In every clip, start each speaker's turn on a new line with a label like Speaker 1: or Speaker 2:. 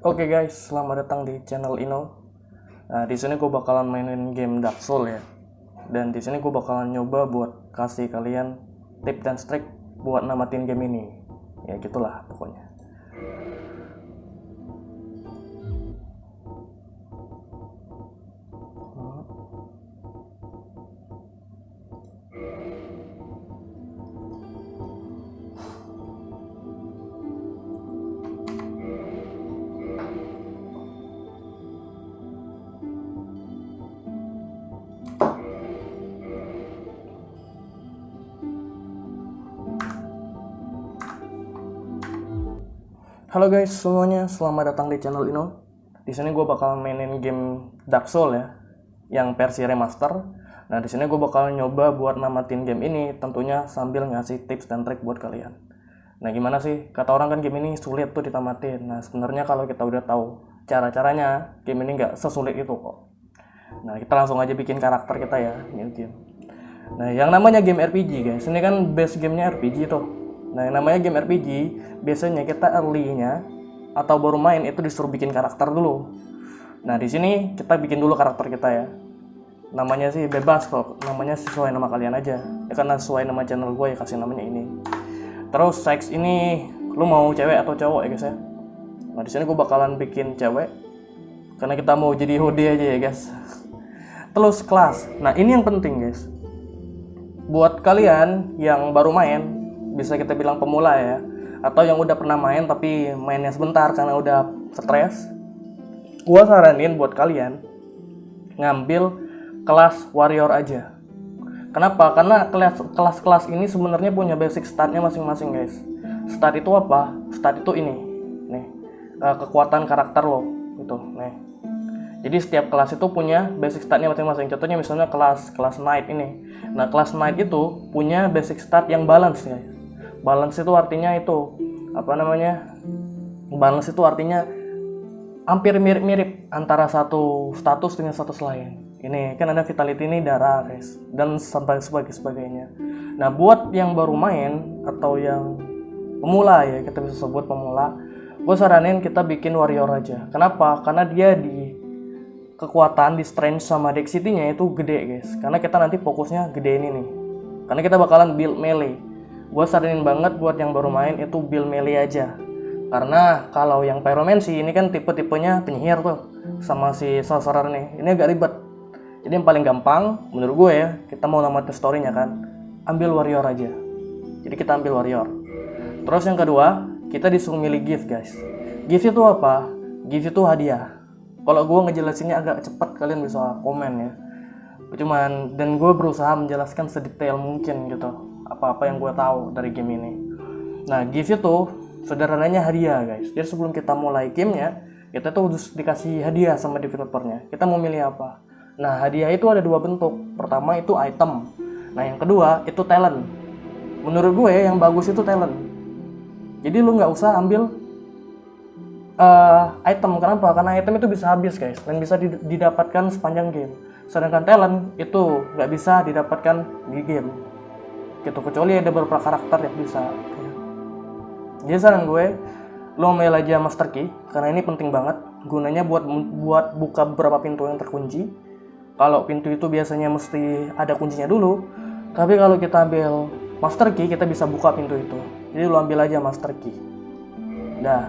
Speaker 1: Oke guys, selamat datang di channel Ino. Nah, di sini gue bakalan mainin game Dark Souls ya. Dan di sini gue bakalan nyoba buat kasih kalian tip dan trik buat namatin game ini. Ya gitulah pokoknya. Halo guys semuanya, selamat datang di channel Ino. Di sini gue bakal mainin game Dark Souls ya, yang versi remaster. Nah di sini gue bakal nyoba buat namatin game ini, tentunya sambil ngasih tips dan trik buat kalian. Nah gimana sih? Kata orang kan game ini sulit tuh ditamatin. Nah sebenarnya kalau kita udah tahu cara-caranya, game ini nggak sesulit itu kok. Nah kita langsung aja bikin karakter kita ya, new game. Nah yang namanya game RPG guys, ini kan base gamenya RPG tuh. Nah yang namanya game RPG, biasanya kita early-nya atau baru main itu disuruh bikin karakter dulu. Nah di sini kita bikin dulu karakter kita ya. Namanya sih bebas kok, namanya sesuai nama kalian aja. Ya karena sesuai nama channel gue ya kasih namanya ini. Terus sex ini lu mau cewek atau cowok ya guys ya. Nah di sini gue bakalan bikin cewek karena kita mau jadi hode aja ya guys. Terus kelas. Nah ini yang penting guys. Buat kalian yang baru main, bisa kita bilang pemula ya, atau yang udah pernah main tapi mainnya sebentar karena udah stres, gua saranin buat kalian ngambil kelas warrior aja. Kenapa? Karena kelas-kelas ini sebenarnya punya basic statnya masing-masing guys. Stat itu apa? Stat itu ini nih, kekuatan karakter lo gitu nih. Jadi setiap kelas itu punya basic statnya masing-masing. Contohnya misalnya kelas knight ini. Nah kelas knight itu punya basic stat yang balance ya. Balance itu artinya itu apa namanya? Balance itu artinya hampir mirip-mirip antara satu status dengan status lain. Ini kan ada vitality ini darah guys, dan sampai sebagainya. Nah buat yang baru main atau yang pemula ya, kita bisa sebut pemula, gue saranin kita bikin warrior aja. Kenapa? Karena dia di kekuatan di strength sama dexterity-nya itu gede guys. Karena kita nanti fokusnya gede ini nih. Karena kita bakalan build melee. Gue saranin banget buat yang baru main itu build melee aja. Karena kalau yang pyromancy ini kan tipe-tipenya penyihir tuh sama si sorcerer nih. Ini agak ribet. Jadi yang paling gampang menurut gue ya, kita mau namatin story-nya kan, ambil warrior aja. Jadi kita ambil warrior. Terus yang kedua, kita disuruh milih gift guys. Gift itu apa? Gift itu hadiah. Kalau gue ngejelasinnya agak cepat, kalian bisa komen ya. Dan gue berusaha menjelaskan sedetail mungkin gitu apa-apa yang gue tahu dari game ini. Nah gift itu sederhananya hadiah guys. Jadi sebelum kita mulai gamenya, kita tuh harus dikasih hadiah sama developernya. Kita mau milih apa? Nah hadiah itu ada dua bentuk. Pertama itu item. Nah yang kedua itu talent. Menurut gue yang bagus itu talent. Jadi lu nggak usah ambil item. Kenapa? Karena item itu bisa habis guys dan bisa didapatkan sepanjang game. Sedangkan talent itu nggak bisa didapatkan di game gitu, kecuali ada beberapa karakter yang bisa. Jadi saran gue, lo ambil aja master key karena ini penting banget. Gunanya buat buka beberapa pintu yang terkunci. Kalau pintu itu biasanya mesti ada kuncinya dulu, tapi kalau kita ambil master key kita bisa buka pintu itu. Jadi lo ambil aja master key. Dah.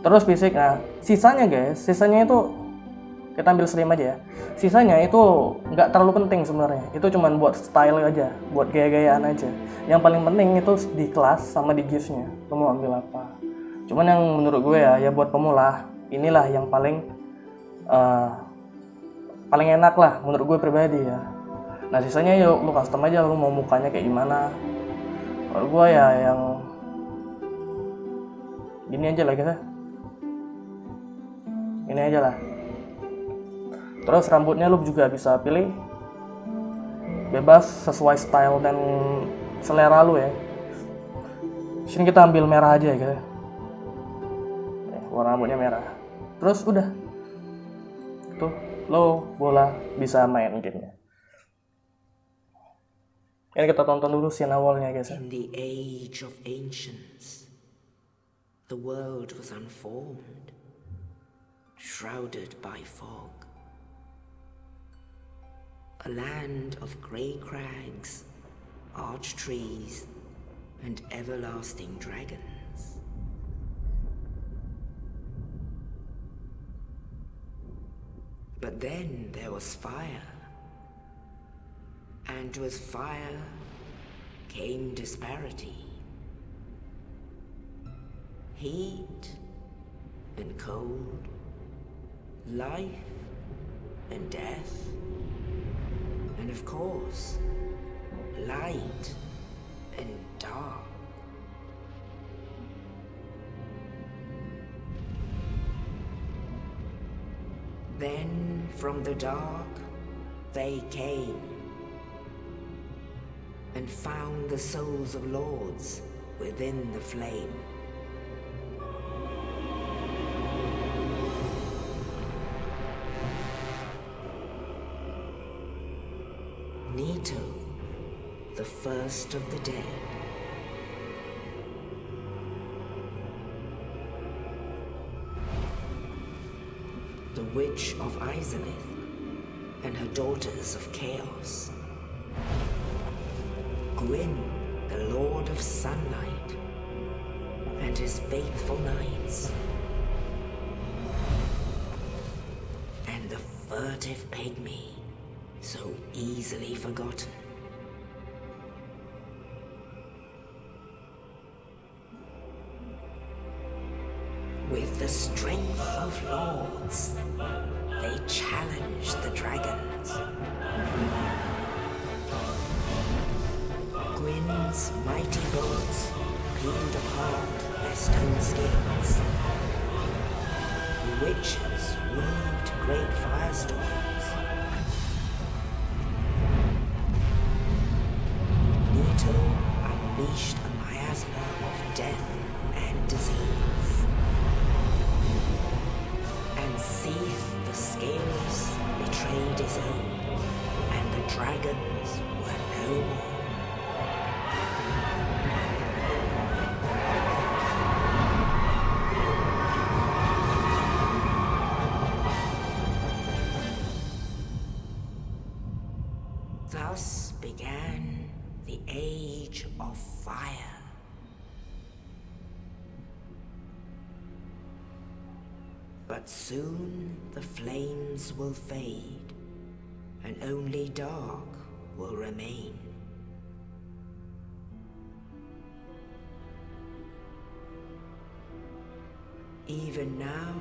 Speaker 1: Terus fisik, nah sisanya guys, sisanya itu kita ambil stream aja ya. Sisanya itu nggak terlalu penting sebenarnya. Itu cuma buat style aja, buat gaya-gayaan aja. Yang paling penting itu di kelas sama di gift-nya. Lo mau ambil apa? Cuman yang menurut gue ya buat pemula, inilah yang paling enak lah menurut gue pribadi ya. Nah sisanya yuk lo custom aja, lo mau mukanya kayak gimana. Kalau gue ya yang gini aja lah gitu. Ini aja lah. Terus rambutnya lu juga bisa pilih bebas sesuai style dan selera lu ya. Sini kita ambil merah aja gitu. Warna rambutnya merah. Terus udah. Tuh, lo bola bisa main gamenya. Ini kita tonton dulu scene awalnya guys.
Speaker 2: In the age of ancients, The world was unformed, shrouded by fog. A land of grey crags, arch trees, and everlasting dragons. But then there was fire. And with fire came disparity. Heat and cold, life and death, and of course, light and dark. Then from the dark they came and found the souls of lords within the flame. Nito, the first of the dead. The Witch of Izalith and her daughters of Chaos. Gwyn, the Lord of Sunlight, and his faithful knights. And the furtive pygmy, so easily forgotten. With the strength of lords, they challenged the dragons. Gwyn's mighty bolts peeled apart their stone scales. The witches weaved great firestorms. Nito unleashed a miasma of death and disease. And Seath the Scales betrayed his own, and the dragons were no more. Thus began the Age of Fire. But soon the flames will fade, and only dark will remain. Even now,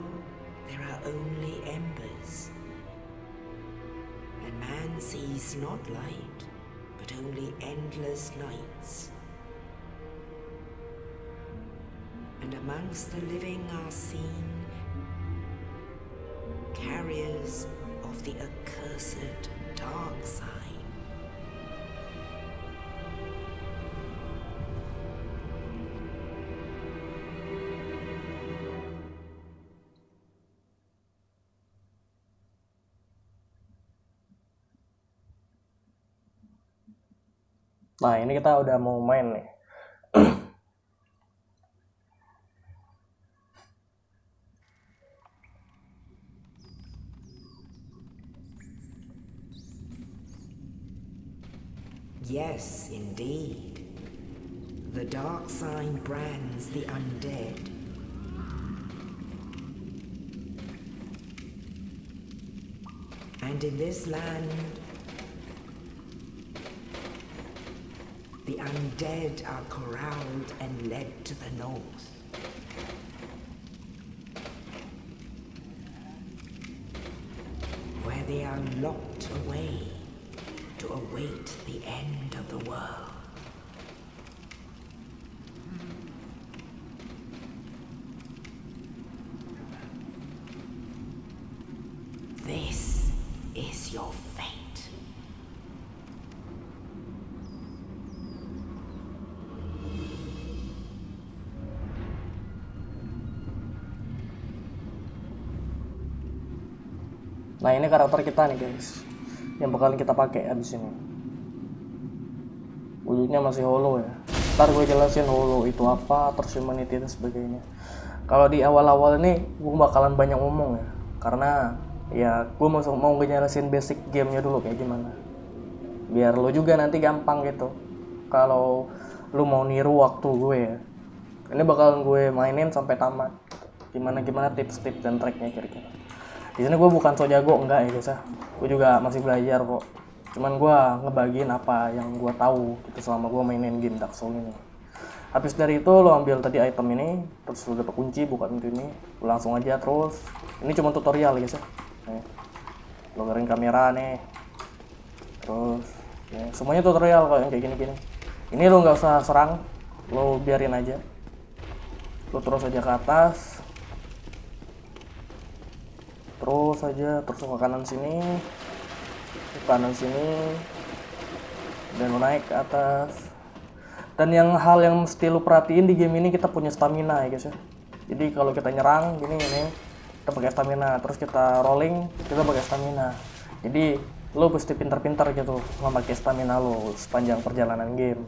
Speaker 2: there are only embers, and man sees not light, but only endless nights. And amongst the living are seen carriers of the accursed dark sign.
Speaker 1: Nah, ini kita udah mau main nih.
Speaker 2: Yes, indeed. The dark sign brands the undead. And in this land, the undead are corralled and led to the north. Where they are locked away to await the end of the world. This is your fate.
Speaker 1: Nah, ini karakter kita nih guys, yang bakalan kita pakai abis ini. Wujudnya masih holo ya. Ntar gue jelasin holo itu apa, terus humanity dan sebagainya. Kalau di awal-awal ini gue bakalan banyak ngomong ya, karena ya gue mau ngejelasin basic gamenya dulu kayak gimana, biar lo juga nanti gampang gitu kalau lo mau niru waktu gue ya. Ini bakalan gue mainin sampai tamat, gimana tips-tips dan triknya kira-kira. Di sini gue bukan so jago, enggak ya guys ya, gue juga masih belajar kok. Cuman gue ngebagiin apa yang gue tahu gitu selama gue mainin game Dark Souls ini. Habis dari itu lo ambil tadi item ini, terus lo dapat kunci, buka pintu ini, lo langsung aja terus. Ini cuma tutorial guys ya. Nih. Lo gerin kamera nih, terus ya, semuanya tutorial kok yang kayak gini-gini. Ini lo nggak usah serang, lo biarin aja. Lo terus aja ke atas, terus ke kanan sini, dan lo naik ke atas. Dan hal yang mesti lo perhatiin di game ini, kita punya stamina ya guys ya. Jadi kalau kita nyerang gini ini, kita pakai stamina, terus kita rolling, kita pakai stamina. Jadi lo mesti pintar-pintar gitu memakai stamina lo sepanjang perjalanan game.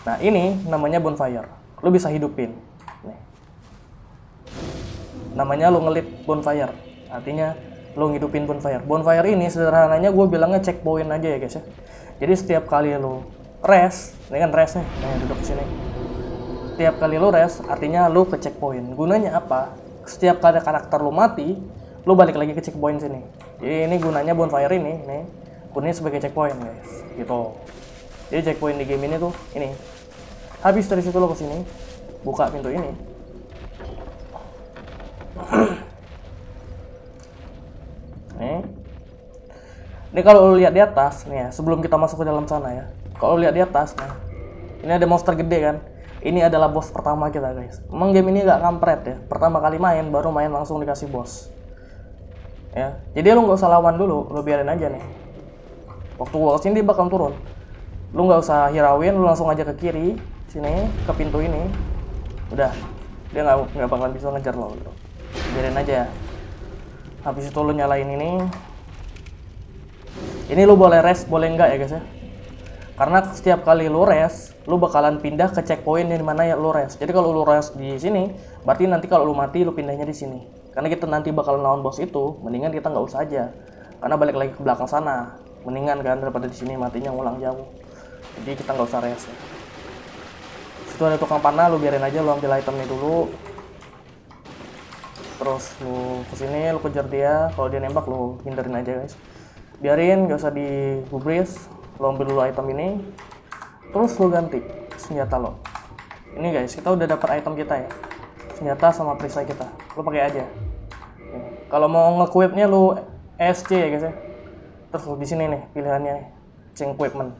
Speaker 1: Nah ini namanya bonfire, lo bisa hidupin. Nih. Namanya lo ngelit bonfire, artinya lo ngidupin bonfire. Bonfire ini sederhananya gue bilangnya checkpoint aja ya guys ya. Jadi setiap kali lo rest, ini kan rest nih, duduk sini. Setiap kali lo rest, artinya lo ke checkpoint. Gunanya apa? Setiap kali karakter lo mati, lo balik lagi ke checkpoint sini. Jadi ini gunanya bonfire ini, nih, gunanya sebagai checkpoint guys, gitu. Jadi checkpoint di game ini tuh ini. Habis dari situ lo kesini, buka pintu ini. Ini kalau lo lihat di atas nih ya, sebelum kita masuk ke dalam sana ya. Kalau lihat di atas, nah, ini ada monster gede kan. Ini adalah bos pertama kita guys. Emang game ini gak kampret ya. Pertama kali main, baru main langsung dikasih bos. Ya, jadi lo nggak usah lawan dulu, lo biarin aja nih. Waktu gua kesini dia bakal turun. Lo nggak usah hirauin, lo langsung aja ke kiri, sini, ke pintu ini. Udah, dia nggak bakalan bisa ngejar lo. Gitu. Biarin aja. Habis itu lo nyalain ini. Ini lo boleh rest, boleh enggak ya guys ya. Karena setiap kali lo rest, lo bakalan pindah ke checkpoint yang dimana ya lo rest. Jadi kalau lo rest di sini, berarti nanti kalau lo mati lo pindahnya di sini. Karena kita nanti bakalan lawan bos itu, mendingan kita nggak usah aja. Karena balik lagi ke belakang sana, mendingan kan daripada di sini matinya ngulang jauh. Jadi kita nggak usah rest ya. Situ ada tukang panah, lo biarin aja, lo ambil itemnya dulu. Terus lo kesini, lo kejar dia. Kalau dia nembak lo hindarin aja guys. Biarin, gak usah digubris. Lo ambil dulu item ini, terus lo ganti senjata lo. Ini guys, kita udah dapat item kita ya, senjata sama perisai kita. Lo pakai aja. Kalau mau nge-equipnya lo ESC ya guys ya. Terus lo di sini nih pilihannya, change equipment.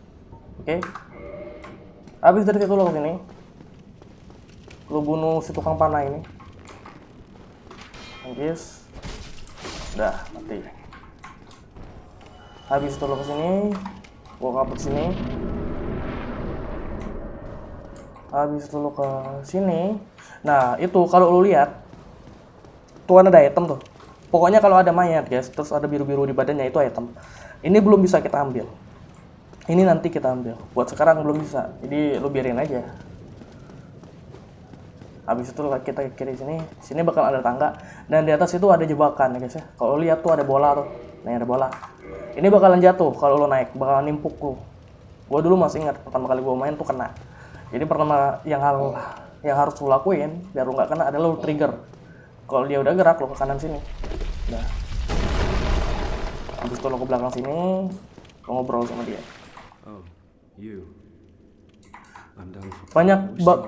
Speaker 1: Oke. Habis dari situ lo kesini, lo bunuh si tukang panah ini. Guys, udah mati. Habis itu lo kesini, gua kabur sini. Habis itu lo ke sini. Nah itu kalau lo lihat, tuh ada item tuh. Pokoknya kalau ada mayat guys, terus ada biru-biru di badannya, itu item. Ini belum bisa kita ambil. Ini nanti kita ambil. Buat sekarang belum bisa. Jadi lo biarin aja. Habis itu kita ke kiri sini. Sini bakal ada tangga. Dan di atas itu ada jebakan ya guys ya. Kalau lihat tuh ada bola tuh. Nih ada bola. Ini bakalan jatuh kalau lo naik, bakalan nimpuk lo. Gue dulu masih ingat pertama kali gue main tuh kena. Jadi pertama yang harus lo lakuin biar lo nggak kena adalah lo trigger. Kalau dia udah gerak lo ke kanan sini. Nah. Habis itu lo ke belakang sini, lo ngobrol sama dia.
Speaker 3: Oh, you. I'm done for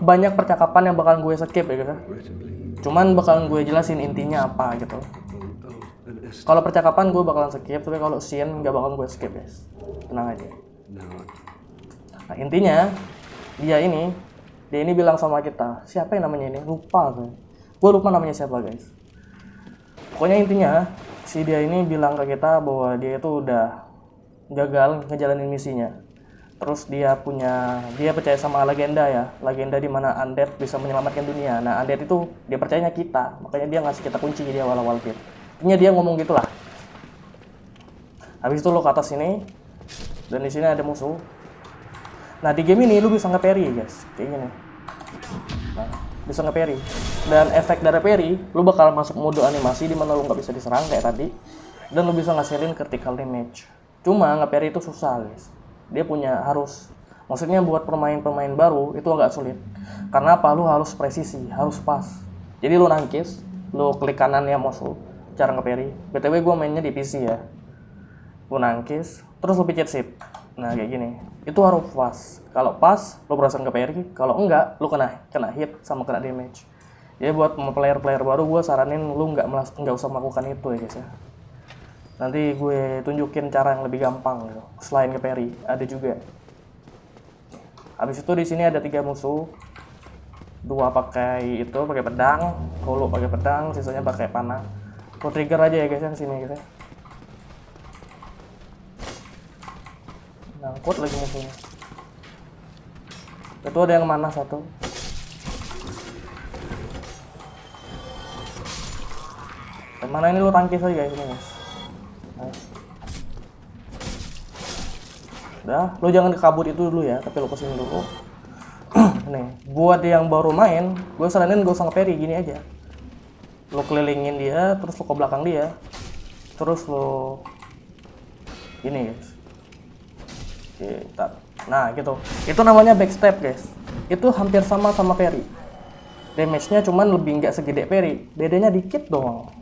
Speaker 1: Banyak percakapan yang bakalan gue skip ya guys.
Speaker 3: regrettably.
Speaker 1: Cuman bakalan gue jelasin intinya apa gitu.
Speaker 3: An est-
Speaker 1: Kalau percakapan gue bakalan skip, tapi kalau scene nggak bakalan gue skip guys. Tenang aja.
Speaker 3: Now,
Speaker 1: Nah intinya dia ini bilang sama kita, siapa yang namanya ini? Lupa gue lupa namanya siapa guys. Pokoknya intinya si dia ini bilang ke kita bahwa dia itu udah gagal ngejalanin misinya. Terus dia percaya sama legenda ya, legenda di mana undead bisa menyelamatkan dunia. Nah undead itu dia percayanya kita, makanya dia ngasih kita kunci di awal-awal game. Intinya dia ngomong gitulah. Habis itu lo ke atas sini, dan di sini ada musuh. Nah di game ini lu bisa nge-parry guys, kayak gini. Nah, bisa nge-parry. Dan efek dari parry, lu bakal masuk mode animasi di mana lu nggak bisa diserang kayak tadi, dan lu bisa ngasilin critical damage. Cuma nge-parry itu susah guys. Dia punya maksudnya buat pemain-pemain baru itu agak sulit. Karena apa? Lu harus presisi, harus pas. Jadi lu nangkis, lu klik kanan ya mouse lu, cara nge-parry. BTW gue mainnya di PC ya. Lu nangkis, terus lu pencet shift. Nah kayak gini. Itu harus pas. Kalau pas, lu berhasil nge-parry. Kalau enggak, lu kena hit sama kena damage. Jadi buat player-player baru, gue saranin lu nggak usah melakukan itu ya guys ya. Nanti gue tunjukin cara yang lebih gampang gitu. Selain nge-parry, ada juga. Habis itu di sini ada 3 musuh. 2 pakai pedang, Holo pakai pedang, sisanya pakai panah. Lu trigger aja ya guys ya sini guys ya. Nangkut lagi musuhnya. Itu ada yang mana satu. Yang mana ini lu tangkis aja guys ini guys. Nice. Udah, lu jangan kabur itu dulu ya, tapi lu kesini dulu. Nih, buat yang baru main, gue saranin gak usah nge-parry, gini aja. Lu kelilingin dia, terus lu ke belakang dia, terus lu gini guys. Kita. Nah gitu, itu namanya backstep guys. Itu hampir sama parry. Damage-nya cuman lebih nggak segede parry, bedanya dikit doang.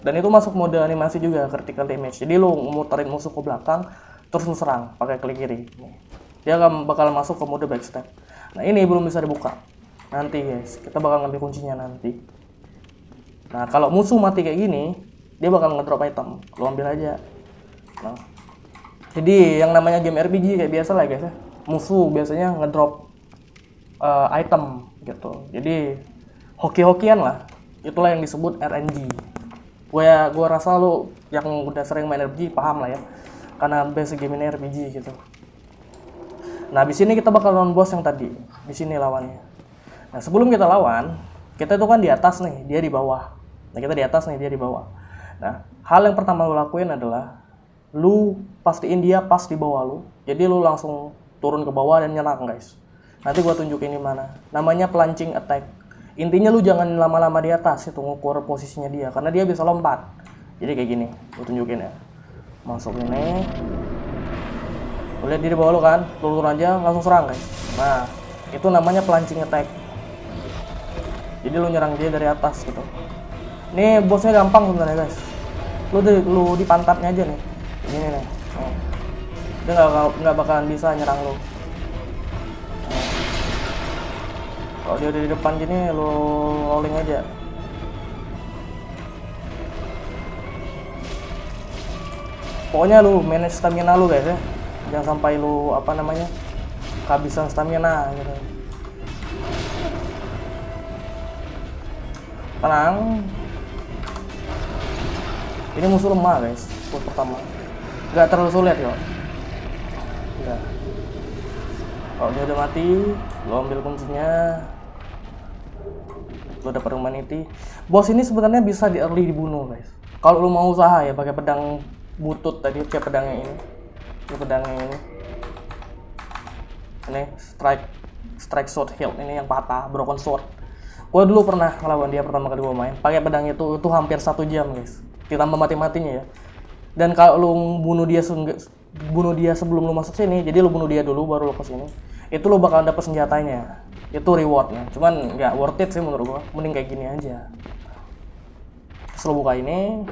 Speaker 1: Dan itu masuk mode animasi juga, critical damage. Jadi lu muterin musuh ke belakang, terus lu serang pakai klik kiri. Dia bakal masuk ke mode backstep. Nah ini belum bisa dibuka. Nanti guys, kita bakal ngambil kuncinya nanti. Nah kalau musuh mati kayak gini, dia bakal ngedrop item. Lu ambil aja. Nah, jadi yang namanya game RPG kayak biasa lah guys ya. Musuh biasanya ngedrop item gitu. Jadi hoki-hokian lah. Itulah yang disebut RNG. Gue rasa lu yang udah sering main RPG paham lah ya. Karena basic game ini RPG gitu. Nah, di sini kita bakal lawan bos yang tadi. Di sini lawannya. Nah, sebelum kita lawan, kita itu kan di atas nih, dia di bawah. Nah, kita di atas nih, dia di bawah. Nah, hal yang pertama lu lakuin adalah lu pastiin dia pas di bawah lu. Jadi lu langsung turun ke bawah dan nyerang, guys. Nanti gua tunjukin di mana. Namanya plunging attack. Intinya lu jangan lama-lama di atas itu ngukur posisinya dia karena dia bisa lompat. Jadi kayak gini, gua tunjukin ya. Masuk ini. Lu lihat dia di bawah lu kan, turun aja langsung serang, guys. Nah, itu namanya plunging attack. Jadi lu nyerang dia dari atas gitu. Ini bosnya gampang sebenarnya, guys. Lu di pantatnya aja nih. Ini nih. Oh. Dia nggak bakalan bisa nyerang lu. Kalau dia udah di depan gini, lu rolling aja. Pokoknya lu manage stamina lu guys ya. Jangan sampai lu kehabisan stamina gitu. Tenang. Ini musuh lemah guys, buat pertama. Gak terlalu sulit ya. Udah. Kalau dia udah mati, lo ambil kuncinya. Lo dapat humanity. Bos ini sebenarnya bisa di early dibunuh guys. Kalau lo mau usaha ya pakai pedang butut tadi, kayak pedangnya ini. Ini pedangnya ini. Ini strike sword hilt ini yang patah, broken sword. Gue dulu pernah ngelawan dia pertama kali gue main. Pakai pedang itu hampir 1 jam guys. Ditambah mati-matinya ya. Dan kalau lo bunuh dia sebelum lo masuk sini, jadi lo bunuh dia dulu baru lo kesini. Itu lo bakal dapet senjatanya. Itu rewardnya. Cuman nggak worth it sih menurut gue. Mending kayak gini aja. Terus lo buka ini.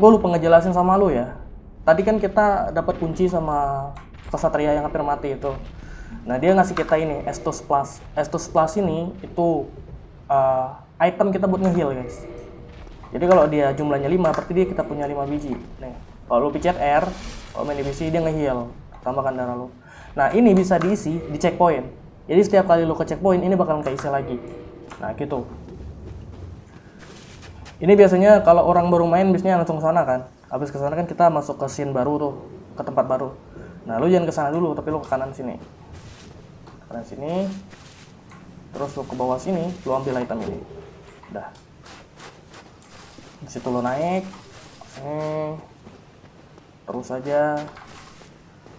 Speaker 1: Gue lupa ngejelasin sama lo ya. Tadi kan kita dapat kunci sama kesatria yang hampir mati itu. Nah dia ngasih kita ini Estus Plus. Estus Plus ini itu item kita buat nge-heal guys. Jadi kalau dia jumlahnya 5, berarti dia kita punya 5 biji. Nih, kalau lu pencet R, kalau main di PC dia nge-heal, tambahkan darah lu. Nah ini bisa diisi di checkpoint. Jadi setiap kali lu ke checkpoint ini bakal keisi lagi. Nah gitu. Ini biasanya kalau orang baru main biasanya langsung ke sana kan. Habis ke sana kan kita masuk ke scene baru tuh, ke tempat baru. Nah lu jangan ke sana dulu, tapi lu ke kanan sini. Kanan sini. Terus lu ke bawah sini, lu ambil item ini. Udah. Di situ lo naik, sini, terus aja.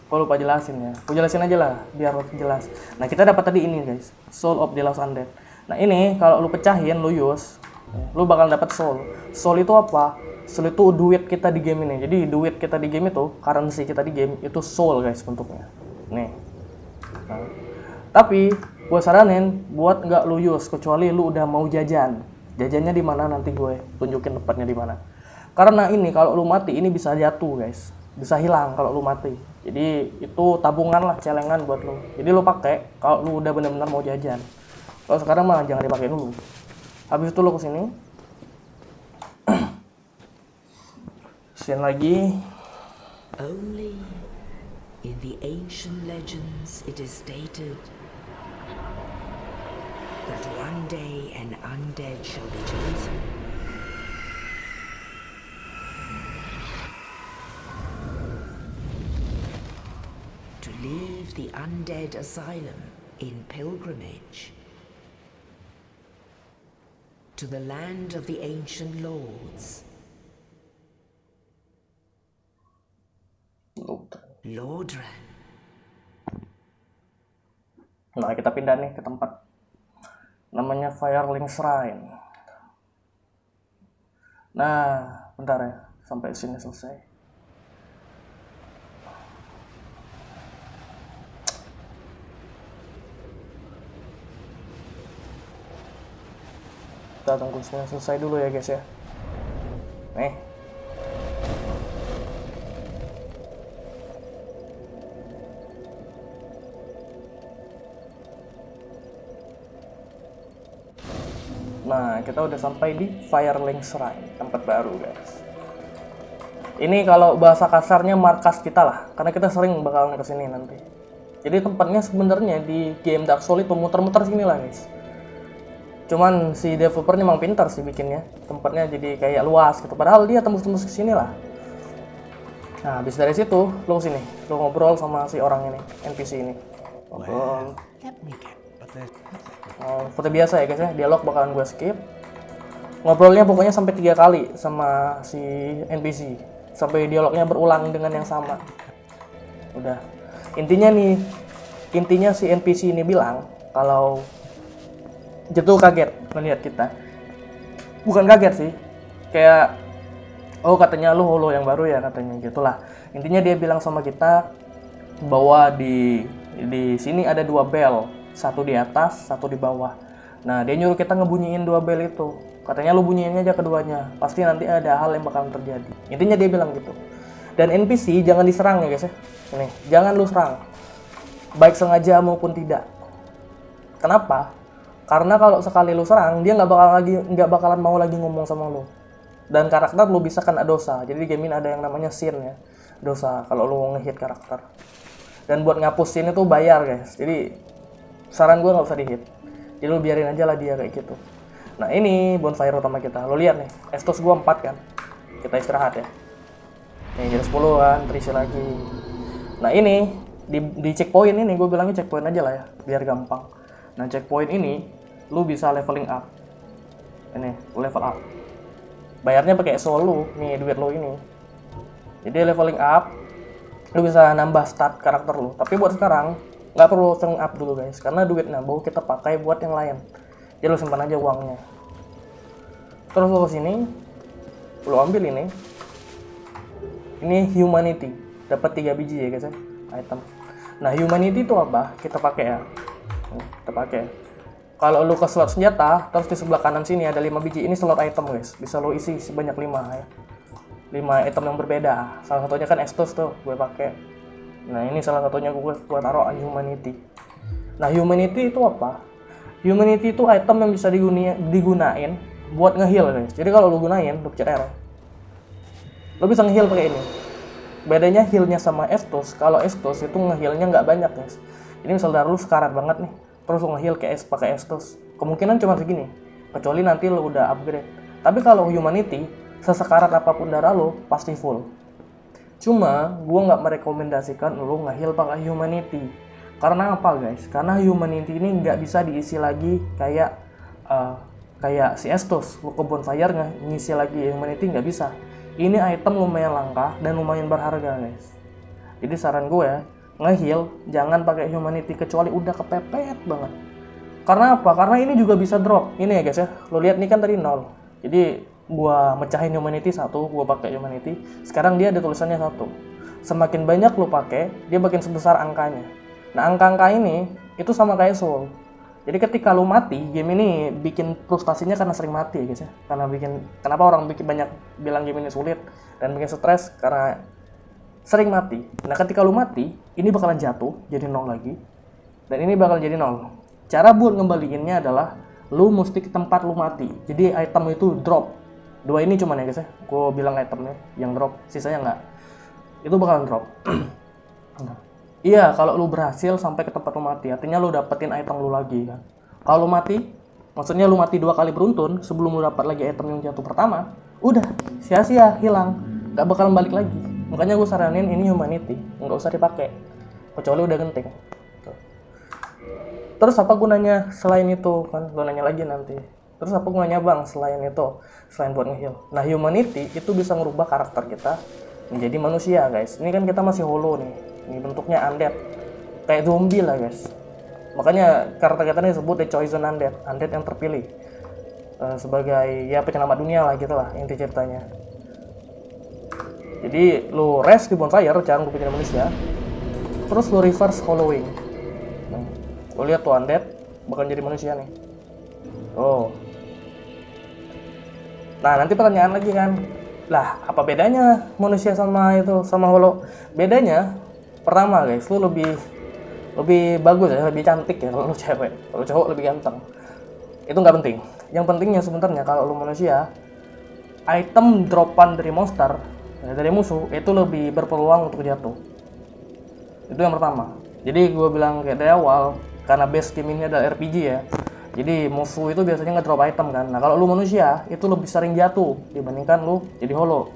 Speaker 1: Kok lupa jelasin ya? Aku jelasin aja lah, biar jelas. Nah kita dapat tadi ini guys, Soul of the Lost Undead. Nah ini kalau lu pecahin, lu use, lu bakal dapat soul. Soul itu apa? Soul itu duit kita di game ini. Jadi duit kita di game itu, currency kita di game itu soul guys bentuknya. Nih. Nah, tapi gue saranin buat nggak lu use kecuali lu udah mau jajan. Jajannya di mana nanti gue tunjukin tempatnya di mana. Karena ini kalau lu mati ini bisa jatuh guys, bisa hilang kalau lu mati. Jadi itu tabungan lah, celengan buat lu. Jadi lu pakai kalau lu udah benar-benar mau jajan. Kalau sekarang mah jangan dipakai dulu. Habis itu lu kesini. Sini lagi.
Speaker 2: Only in the ancient legends it is stated that one day an undead shall be chosen. To leave the undead asylum in pilgrimage to the land of the ancient lords. Lordran.
Speaker 1: Nah, kita pindah nih ke tempat namanya Firelink Shrine. Nah, bentar ya, sampai sini selesai. Kita tunggu selesai dulu ya guys ya. Nih. Nah, kita udah sampai di Firelink Shrine, tempat baru guys. Ini kalau bahasa kasarnya markas kita lah, karena kita sering bakalan kesini nanti. Jadi tempatnya sebenarnya di game Dark Souls itu muter-muter sini lah guys. Cuman si developernya memang pintar sih bikinnya, tempatnya jadi kayak luas gitu. Padahal dia tembus-tembus ke sini lah. Nah, habis dari situ, lo kesini, lo ngobrol sama si orang ini, NPC ini. Ngobrol. Seperti biasa ya guys ya, dialog bakalan gue skip. Ngobrolnya pokoknya sampai 3 kali sama si NPC, sampai dialognya berulang dengan yang sama. Udah. Intinya si NPC ini bilang kalau jatuh kaget melihat kita. Bukan kaget sih, kayak oh katanya lu holo yang baru ya katanya gitulah. Intinya dia bilang sama kita bahwa di sini ada 2 bell. Satu di atas, satu di bawah. Nah, dia nyuruh kita ngebunyiin 2 bel itu. Katanya lu bunyiin aja keduanya. Pasti nanti ada hal yang bakal terjadi. Intinya dia bilang gitu. Dan NPC jangan diserang ya guys ya. Ini, jangan lu serang. Baik sengaja maupun tidak. Kenapa? Karena kalau sekali lu serang, dia nggak bakalan mau lagi ngomong sama lu. Dan karakter lu bisa kena dosa. Jadi di game ini ada yang namanya sin ya. Dosa kalau lu nge-hit karakter. Dan buat ngapus sin itu bayar guys. Jadi saran gue nggak usah di-hit. Jadi lu biarin aja lah dia kayak gitu. Nah ini bonfire utama kita. Lo lihat nih, Estus gue 4 kan. Kita istirahat ya. Nih jadi 10 kan, terisi lagi. Nah ini, di checkpoint ini, gue bilangnya checkpoint aja lah ya. Biar gampang. Nah checkpoint ini, lu bisa leveling up. Ini, level up. Bayarnya pakai soul lu, nih duit lu ini. Jadi leveling up, lu bisa nambah stat karakter lu. Tapi buat sekarang, nggak perlu leveling up dulu guys, karena duit nambah kita pakai buat yang lain. Jadi lu simpan aja uangnya. Terus lu kesini, lu ambil ini. Ini humanity, dapat 3 biji ya guys ya, item. Nah humanity itu apa? Kita pakai ya. Kita pakai. Kalau lu ke slot senjata, terus di sebelah kanan sini ada 5 biji. Ini slot item guys, bisa lu isi sebanyak 5 ya. 5 item yang berbeda. Salah satunya kan Estus tuh, gue pakai. Nah ini salah satunya gue taruh humanity. Nah humanity itu apa? Humanity itu item yang bisa digunain buat nge-heal guys. Jadi kalau lu gunain, lu pencet R, lu bisa nge-heal pakai ini. Bedanya healnya sama Estus, kalau Estus itu nge-healnya nggak banyak guys. Ini misal darah lu sekarat banget nih, terus lu nge-heal pakai Estus, kemungkinan cuma segini. Kecuali nanti lu udah upgrade. Tapi kalau humanity, sesekarat apapun darah lu pasti full. Cuma, gue nggak merekomendasikan lo nge-heal pakai humanity. Karena apa guys? Karena humanity ini nggak bisa diisi lagi kayak si Estus. Lo ke bonfire ngisi lagi humanity nggak bisa. Ini item lumayan langka dan lumayan berharga guys. Jadi saran gue ya, nge-heal jangan pakai humanity kecuali udah kepepet banget. Karena apa? Karena ini juga bisa drop. Ini ya guys ya. Lo lihat nih kan tadi 0. Jadi gua mecahin humanity 1, gua pakai humanity. Sekarang dia ada tulisannya 1. Semakin banyak lo pakai, dia makin sebesar angkanya. Nah, angka-angka ini itu sama kayak soul. Jadi ketika lo mati, game ini bikin frustasinya karena sering mati ya guys ya. Kenapa orang banyak bilang game ini sulit dan bikin stres karena sering mati. Nah, ketika lo mati, ini bakalan jatuh jadi 0 lagi. Dan ini bakal jadi 0. Cara buat ngembaliinnya adalah lu mesti ke tempat lu mati. Jadi item itu drop. 2 ini cuman ya guys ya. Gue bilang itemnya yang drop, sisanya enggak. Itu bakalan drop. Iya, kalau lu berhasil sampai ke tempat lu mati, artinya lu dapetin item lu lagi kan. Kalau lu mati, maksudnya lu mati 2 kali beruntun sebelum lu dapat lagi item yang jatuh pertama, udah sia-sia, hilang, nggak bakalan balik lagi. Makanya gue saranin ini humanity, nggak usah dipakai, kecuali udah genting. Terus apa gunanya selain itu kan? Lo nanya lagi nanti. Terus apa gunanya bang selain itu? Selain buat nge-heal. Nah, humanity itu bisa ngerubah karakter kita menjadi manusia guys. Ini kan kita masih holo nih. Ini bentuknya undead. Kayak zombie lah guys. Makanya karakter kita ini disebut The Chosen Undead. Undead yang terpilih. Sebagai ya penyelamat dunia lah gitu lah inti ceritanya. Jadi lo rest di bonfire, jangan gue punya manusia. Terus lo reverse hollowing. Lo lihat tuh undead bakal jadi manusia nih. Oh. Nah, nanti pertanyaan lagi kan. Lah, apa bedanya manusia sama holo? Bedanya pertama guys, lu lebih bagus ya, lebih cantik ya kalau lu cewek. Kalau cowok lebih ganteng. Itu nggak penting. Yang pentingnya sebenarnya kalau lu manusia, item dropan dari monster, dari musuh itu lebih berpeluang untuk jatuh. Itu yang pertama. Jadi gue bilang kayak dari awal, karena base game ini adalah RPG ya. Jadi musuh itu biasanya nge-drop item kan. Nah, kalau lu manusia, itu lebih sering jatuh dibandingkan lu jadi holo.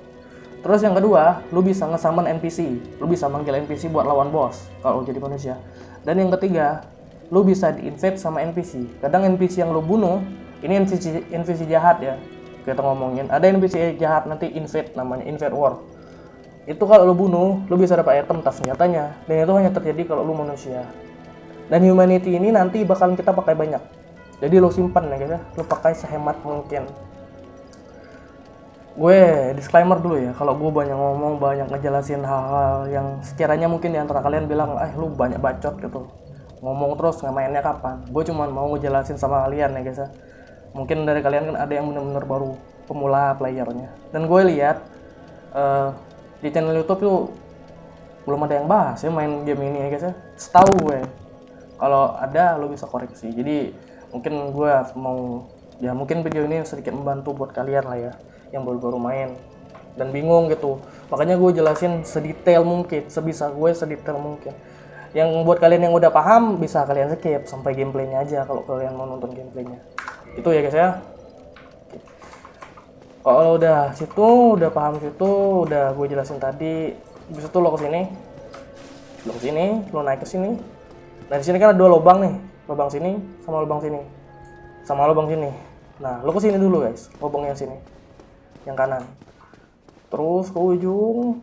Speaker 1: Terus yang kedua, lu bisa nge-summon NPC. Lu bisa manggil NPC buat lawan boss kalau lu jadi manusia. Dan yang ketiga, lu bisa di-invade sama NPC. Kadang NPC yang lu bunuh, ini NPC jahat ya. Kita ngomongin, ada NPC jahat nanti invade namanya, invade war. Itu kalau lu bunuh, lu bisa dapat item tas senjatanya. Dan itu hanya terjadi kalau lu manusia. Dan humanity ini nanti bakalan kita pakai banyak. Jadi lo simpan ya guys ya, lo pakai sehemat mungkin. Gue disclaimer dulu ya, kalau gue banyak ngomong, banyak ngejelasin hal-hal yang sekiranya mungkin di antara kalian bilang, lu banyak bacot gitu, ngomong terus nggak mainnya kapan. Gue cuma mau ngejelasin sama kalian ya guys ya. Mungkin dari kalian kan ada yang benar-benar baru pemula playernya. Dan gue lihat di channel YouTube tuh belum ada yang bahas ya main game ini ya guys ya. Setahu gue, kalau ada lo bisa koreksi. Jadi mungkin gue mau ya mungkin video ini sedikit membantu buat kalian lah ya yang baru-baru main dan bingung gitu. Makanya gue jelasin sedetail mungkin, sebisa gue sedetail mungkin. Yang buat kalian yang udah paham bisa kalian skip sampai gameplaynya aja kalau kalian mau nonton gameplaynya. Itu ya guys ya. Kalau udah paham situ, udah gue jelasin tadi. Habis itu lo kesini, lo naik ke sini. Nah di sini kan ada 2 lubang nih, lubang sini sama lubang sini, Nah lo kesini dulu guys, lubangnya sini, yang kanan. Terus ke ujung,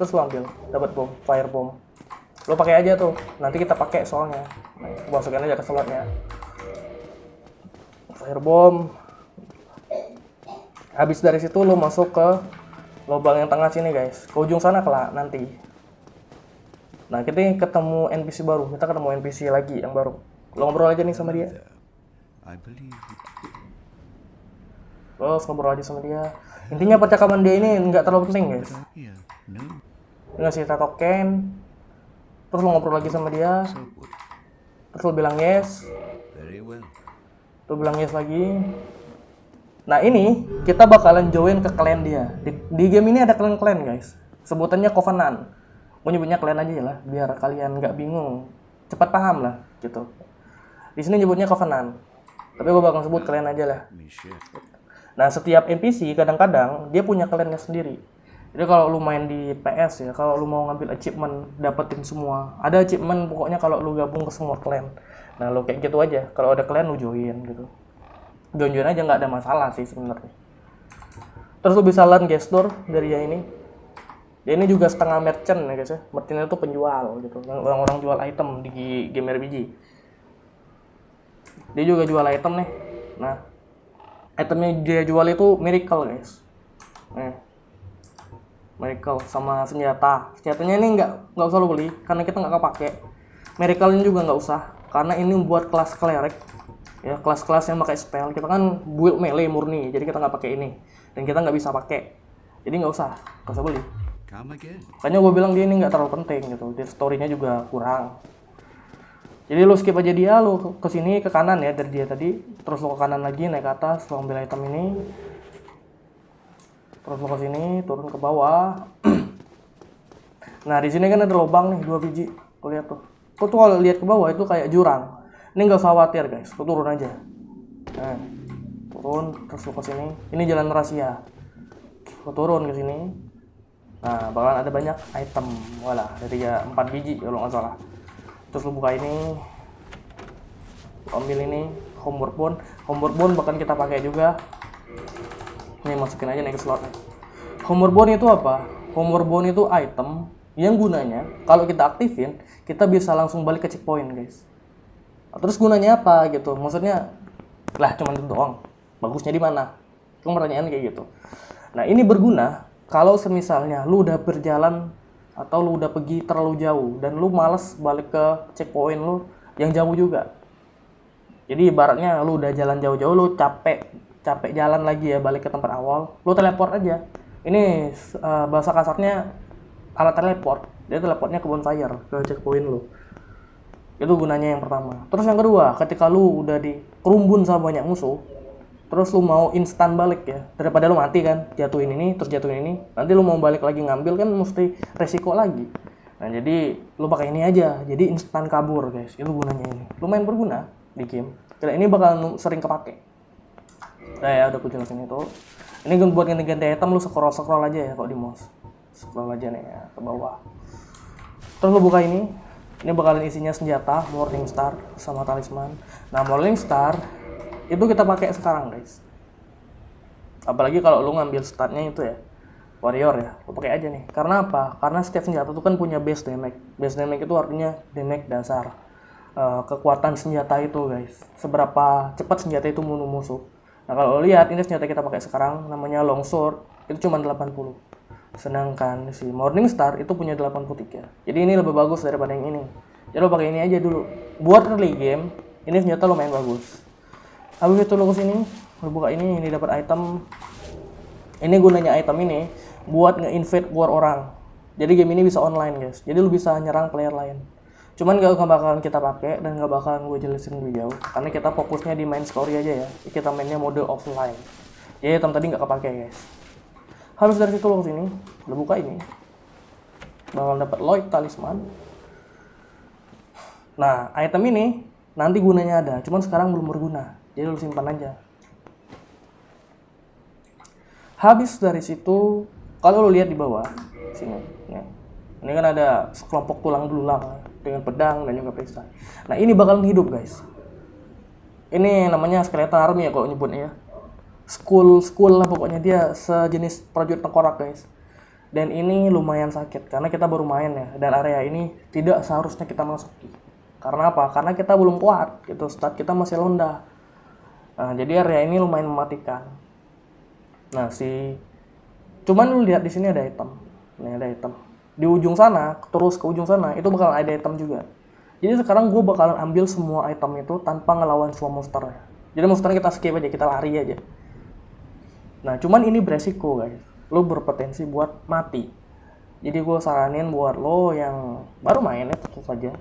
Speaker 1: terus lo ambil, dapat bom, fire bomb. Lo pakai aja tuh, nanti kita pakai soalnya. Nah, masukin aja ke slotnya. Fire bomb. Habis dari situ lo masuk ke lubang yang tengah sini guys, ke ujung sana kelak nanti. Nah kita ketemu NPC baru, kita ketemu NPC lagi yang baru. Lo ngobrol aja nih sama dia. Lo ngobrol aja sama dia. Intinya percakapan dia ini nggak terlalu penting guys. Ngasih kita token, terus lo ngobrol lagi sama dia, terus lo bilang yes, lo bilang yes lagi. Nah ini kita bakalan join ke clan dia. Di game ini ada clan guys, sebutannya Covenant. Gue nyebutnya clan aja lah, biar kalian nggak bingung, cepat paham lah gitu. Di sini nyebutnya Covenant, tapi gue bakal sebut clan aja lah. Nah setiap NPC kadang-kadang dia punya clannya sendiri. Jadi kalau lu main di PS ya, kalau lu mau ngambil achievement, dapetin semua, ada achievement pokoknya kalau lu gabung ke semua clan. Nah lu kayak gitu aja, kalau ada clan lu join gitu. Join aja nggak ada masalah sih sebenarnya. Terus lu bisa learn gesture dari dia ini. Dia ini juga setengah merchant ya guys ya. Merchant itu penjual gitu. Orang-orang jual item di game RPG. Dia juga jual item nih. Nah, itemnya dia jual itu miracle guys. Nih, miracle sama senjata. Senjatanya ini nggak usah lo beli karena kita nggak kepake. Miracle ini juga nggak usah karena ini buat kelas cleric. Ya, kelas-kelas yang pakai spell. Kita kan build melee murni, jadi kita nggak pakai ini. Dan kita nggak bisa pakai. Jadi nggak usah beli.
Speaker 3: Come again.
Speaker 1: Makanya gue bilang dia ini nggak terlalu penting gitu. Dia story-nya juga kurang. Jadi lo skip aja dia, lo ke sini ke kanan ya dari dia tadi, terus lo ke kanan lagi naik ke atas, lo ambil item ini. Terus lo ke sini, turun ke bawah. Nah, di sini kan ada lubang nih 2 biji. Lo lihat tuh. Lo tuh kalau lihat ke bawah itu kayak jurang. Ini nggak usah khawatir guys, lo turun aja. Nah, turun terus lo ke sini. Ini jalan rahasia. Lo turun ke sini. Nah, bakalan ada banyak item. Walah, ada 4 biji kalau nggak salah. Terus lo buka ini, lo ambil ini, homework bone bahkan kita pakai juga. Ini masukin aja nih ke slotnya. Homework bone itu apa? Homework bone itu item yang gunanya kalau kita aktifin, kita bisa langsung balik ke checkpoint guys. Terus gunanya apa gitu? Maksudnya, lah cuman itu doang. Bagusnya di mana? Itu pertanyaan kayak gitu. Nah, ini berguna kalau semisalnya lu udah berjalan atau lu udah pergi terlalu jauh dan lu males balik ke checkpoint lu yang jauh juga. Jadi ibaratnya lu udah jalan jauh-jauh, lu capek jalan lagi ya balik ke tempat awal, lu teleport aja. Ini bahasa kasarnya alat teleport. Dia teleportnya ke bonfire, ke checkpoint lu. Itu gunanya yang pertama. Terus yang kedua, ketika lu udah dikerumbun sama banyak musuh, terus lu mau instan balik ya, daripada lu mati kan, jatuhin ini, terus jatuhin ini, nanti lu mau balik lagi ngambil kan mesti resiko lagi. Nah, jadi lu pakai ini aja, jadi instan kabur guys, itu gunanya ini. Lumayan berguna di game. Dan ini bakal sering kepake. Nah ya, udah aku jelasin itu. Ini buat ganti-ganti item, lu scroll aja ya kalau di mouse. Scroll aja nih ya, ke bawah. Terus lu buka ini bakalan isinya senjata, Morning Star, sama talisman. Nah, Morning Star itu kita pakai sekarang guys. Apalagi kalau lu ngambil statnya itu ya warrior ya, lu pakai aja nih. Karena apa? Karena setiap senjata itu kan punya base damage. Base damage itu artinya damage dasar, kekuatan senjata itu guys. Seberapa cepat senjata itu membunuh musuh. Nah, kalau lihat ini senjata kita pakai sekarang namanya longsword, itu cuma 80. Sedangkan si Morning Star itu punya 83. Jadi ini lebih bagus daripada yang ini. Jadi lo pakai ini aja dulu. Buat early game, ini senjata lumayan bagus. Habis itu lo kesini, lo buka ini dapat item. Ini gunanya item ini buat nge-invade war orang. Jadi game ini bisa online guys. Jadi lo bisa nyerang player lain. Cuman gak bakalan kita pakai dan gak bakalan gue jelasin lebih jauh. Karena kita fokusnya di main story aja ya. Kita mainnya mode offline. Jadi item tadi gak kepake guys. Habis dari situ lo kesini, lo buka ini. Bakal dapat Lloyd talisman. Nah, item ini nanti gunanya ada, cuman sekarang belum berguna. Jadi lu simpan aja. Habis dari situ, kalau lu lihat di bawah sini, ya. Ini kan ada sekelompok tulang belulang dengan pedang dan juga perisai. Nah, ini bakalan hidup, guys. Ini namanya skeleton army ya kalau nyebutnya ya. Skull lah pokoknya, dia sejenis prajurit tengkorak, guys. Dan ini lumayan sakit karena kita baru main ya, dan area ini tidak seharusnya kita masuki. Karena apa? Karena kita belum kuat gitu, stat kita masih rendah. Nah, jadi area ini lumayan mematikan. Nah, cuman lu lihat di sini ada item. Nih ada item. Di ujung sana, terus ke ujung sana, itu bakal ada item juga. Jadi sekarang gue bakalan ambil semua item itu tanpa ngelawan semua monster. Jadi monsternya kita skip aja, kita lari aja. Nah, cuman ini beresiko guys. Lo berpotensi buat mati. Jadi gue saranin buat lo yang baru main ya, tentu saja.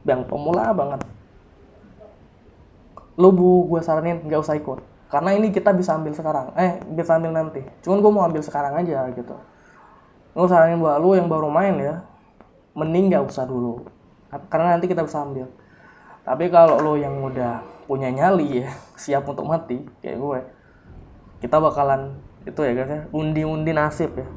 Speaker 1: Yang pemula banget. Gue saranin nggak usah ikut. Karena ini kita bisa ambil sekarang. Bisa ambil nanti. Cuman gue mau ambil sekarang aja gitu. Gue saranin buat lo yang baru main ya, mending nggak usah dulu. Karena nanti kita bisa ambil. Tapi kalau lo yang udah punya nyali ya, siap untuk mati kayak gue, kita bakalan itu ya guys ya, undi-undi nasib ya.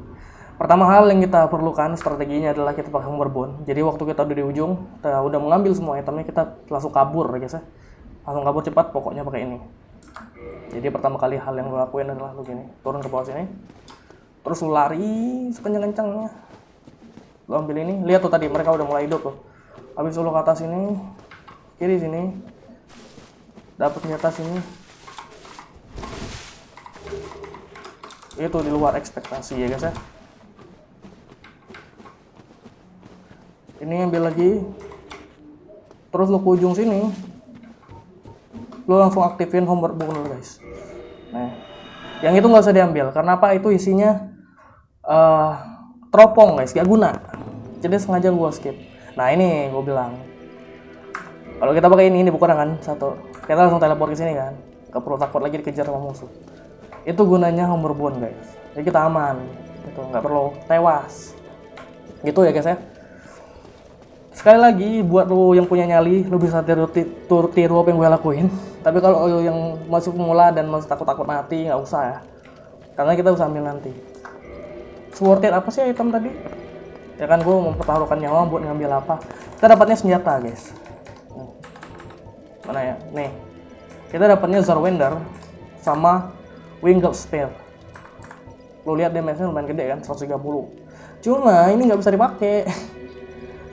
Speaker 1: Pertama hal yang kita perlukan strateginya adalah kita pakai Humberbone. Jadi waktu kita udah di ujung, kita udah mengambil semua itemnya, kita langsung kabur ya guys ya. Langsung kabur cepat, pokoknya pakai ini. Jadi pertama kali hal yang lo lakuin adalah lo gini, turun ke bawah sini, terus lo lari sekencang-kencangnya. Lo ambil ini, lihat tuh tadi mereka udah mulai hidup tuh. Habis lo ke atas sini, kiri sini, dapat senjata sini. Itu di luar ekspektasi ya guys ya. Ini ambil lagi. Terus lo ke ujung sini, lo langsung aktifin homework bonus guys. Nah, yang itu nggak usah diambil karena apa? Itu isinya teropong guys, gak guna. Jadi sengaja gue skip. Nah ini gue bilang, kalau kita pakai ini bukan kan satu, kita langsung teleport ke sini kan, gak perlu takut lagi dikejar sama musuh. Itu gunanya homework bonus guys. Jadi kita aman, itu nggak perlu tewas. Gitu ya guys ya. Sekali lagi buat lo yang punya nyali, lo bisa tiru apa yang gue lakuin. Tapi kalau lo yang masih pemula dan masih takut-takut mati, nggak usah ya. Karena kita bisa ambil nanti. Worth it apa sih item tadi? Ya kan gue mempertaruhkan nyawa buat ngambil apa. Kita dapatnya senjata guys. Mana ya? Nih. Kita dapatnya Zarwender sama Winged Spear. Lo lihat damage-nya lumayan gede kan, 130. Cuma ini nggak bisa dipakai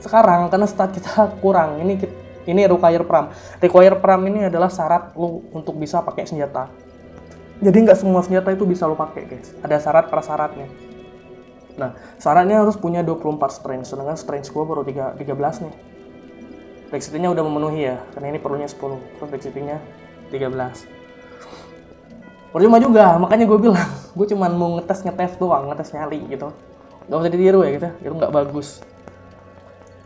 Speaker 1: sekarang karena stat kita kurang. Ini require pram. Require pram ini adalah syarat lo untuk bisa pakai senjata. Jadi nggak semua senjata itu bisa lo pakai guys. Ada syarat prasyaratnya. Nah, syaratnya harus punya 24 strength, sedangkan strength gua baru 13 nih. Dexterity-nya udah memenuhi ya, karena ini perlunya 10. Terus dexterity-nya 13. Percuma juga, makanya gue bilang, gue cuma mau ngetes doang, ngetes nyali gitu. Gak usah ditiru ya gitu, itu nggak bagus.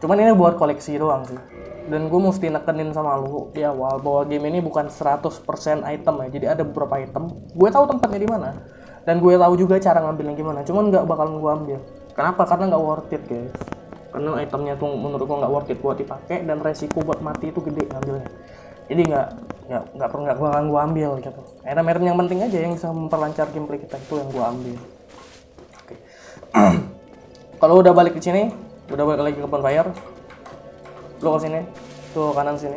Speaker 1: Cuman ini buat koleksi doang sih. Dan gue mesti nekenin sama lu di awal bahwa game ini bukan 100% item ya. Jadi ada beberapa item. Gue tahu tempatnya di mana. Dan gue tahu juga cara ngambilnya gimana. Cuman nggak bakalan gue ambil. Kenapa? Karena nggak worth it guys. Karena itemnya tuh menurut gue nggak worth it buat dipakai dan resiko buat mati itu gede ngambilnya. Jadi nggak bakalan gue ambil gitu. Item-item yang penting aja yang bisa memperlancar gameplay kita itu yang gue ambil. Oke. Kalau udah balik ke sini, udah balik lagi ke bonfire, lo ke sini, tuh kanan sini,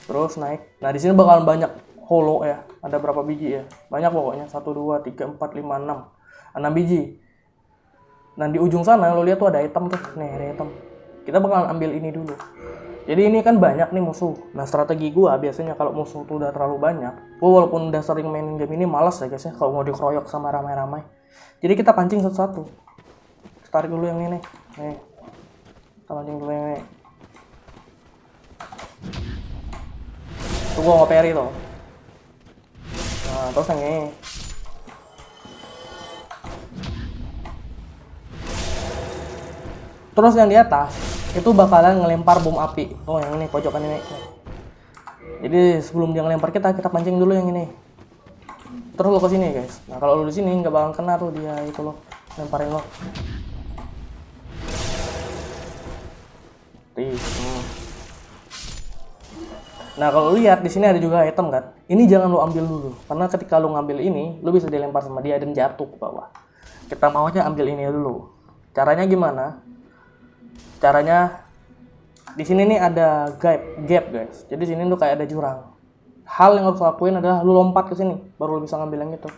Speaker 1: terus naik. Nah di sini bakalan banyak holo ya, ada berapa biji ya? Banyak pokoknya, 1, 2, 3, 4, 5, 6 biji. Nah di ujung sana lo lihat tuh ada item tuh, nih ada item. Kita bakalan ambil ini dulu. Jadi ini kan banyak nih musuh. Nah strategi gua biasanya kalau musuh tuh udah terlalu banyak, gua walaupun udah sering main game ini malas ya guys ya kalau mau dikeroyok sama ramai-ramai. Jadi kita pancing satu-satu. Tarik dulu yang ini. Nih. Kita pancing dulu yang ini. Tuh gua ngoperi tuh. Nah, terus yang ini. Terus yang di atas itu bakalan ngelempar bom api. Oh, yang ini pojokan ini. Jadi sebelum dia ngelempar kita pancing dulu yang ini. Terus lo ke sini guys. Nah, kalau lo di sini nggak bakal kena tuh dia itu lo lemparin lo. Nah kalau lihat di sini ada juga item kan. Ini jangan lo ambil dulu karena ketika lo ngambil ini, lo bisa dilempar sama dia dan jatuh ke bawah. Kita maunya ambil ini dulu. Caranya gimana? Caranya di sini nih ada gap guys. Jadi sini tuh kayak ada jurang. Hal yang harus lakuin adalah lo lompat ke sini, baru lo bisa ngambil yang itu.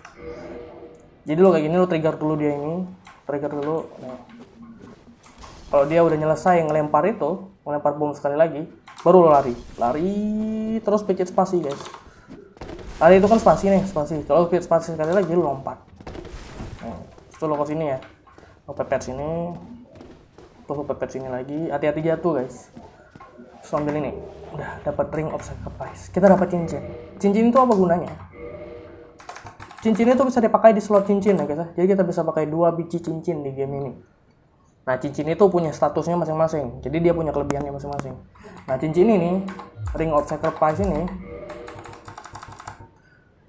Speaker 1: Jadi lo kayak gini, lo trigger dulu dia ini, trigger dulu. Nah. Kalau dia udah nyelesai ngelempar bom sekali lagi, baru lo lari terus pencet spasi guys. Lari itu kan spasi nih, spasi. Kalau pencet spasi sekali lagi lo lompat. Terus lo ke sini ya, lo pepet sini, terus lo pepet sini lagi. Hati-hati jatuh guys. Terus ambil ini, udah dapat ring of sacrifice. Kita dapat cincin. Cincin itu apa gunanya? Cincin itu bisa dipakai di slot cincin ya guys. Jadi kita bisa pakai 2 biji cincin di game ini. Nah cincin itu punya statusnya masing-masing, jadi dia punya kelebihannya masing-masing. Nah cincin ini, ring of sacrifice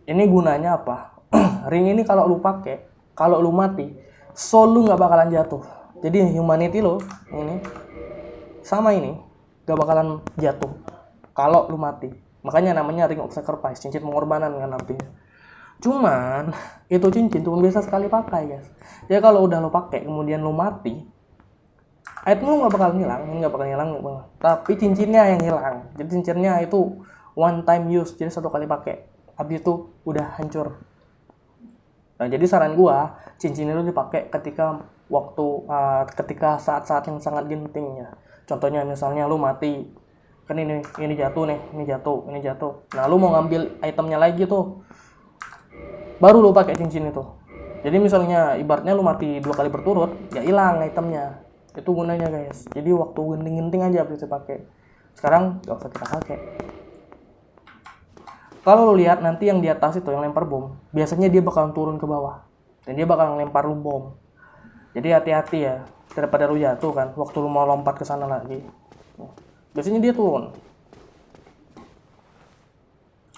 Speaker 1: ini gunanya apa? Ring ini kalau lu pakai, kalau lu mati, soul lu nggak bakalan jatuh. Jadi humanity lo ini sama ini nggak bakalan jatuh kalau lu mati. Makanya namanya ring of sacrifice, cincin pengorbanan kan artinya. Cuman itu cincin cuma bisa sekali pakai guys. Jadi kalau udah lu pakai kemudian lu mati, item lu nggak bakal hilang, tapi cincinnya yang hilang. Jadi cincinnya itu one time use, jadi 1 kali pakai. Habis itu udah hancur. Nah jadi saran gua, cincin itu dipakai ketika ketika saat-saat yang sangat genting ya. Contohnya misalnya lu mati Kan ini jatuh nih, ini jatuh. Nah lu mau ngambil itemnya lagi tuh, baru lu pakai cincin itu. Jadi misalnya ibaratnya lu mati 2 kali berturut, ya hilang itemnya. Itu gunanya guys. Jadi waktu genting-genting aja bisa pakai. Sekarang gak usah kita pakai. Kalau lu lihat nanti yang di atas itu yang lempar bom, biasanya dia bakalan turun ke bawah dan dia bakalan lempar lu bom. Jadi hati-hati ya, daripada lu jatuh kan waktu lu mau lompat ke sana lagi. Biasanya dia turun.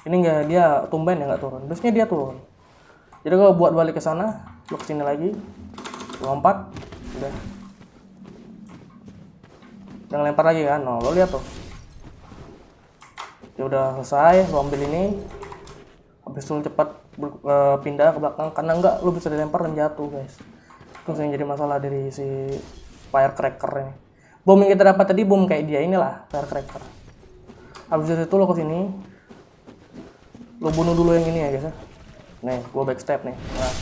Speaker 1: Ini enggak, dia tumben ya nggak turun. Biasanya dia turun. Jadi kalau buat balik ke sana, lu kesini lagi, lompat, udah. Jangan lempar lagi kan, no, lo lihat tuh. Ya udah selesai, lo ambil ini. Habis itu cepat pindah ke belakang, karena enggak lo bisa dilempar dan jatuh guys. Itu yang jadi masalah dari si firecracker ini. Bom yang kita dapat tadi bom kayak dia inilah firecracker. Habis itu lo kesini, lo bunuh dulu yang ini ya guys ya. Nih, gua backstep nih. Nah.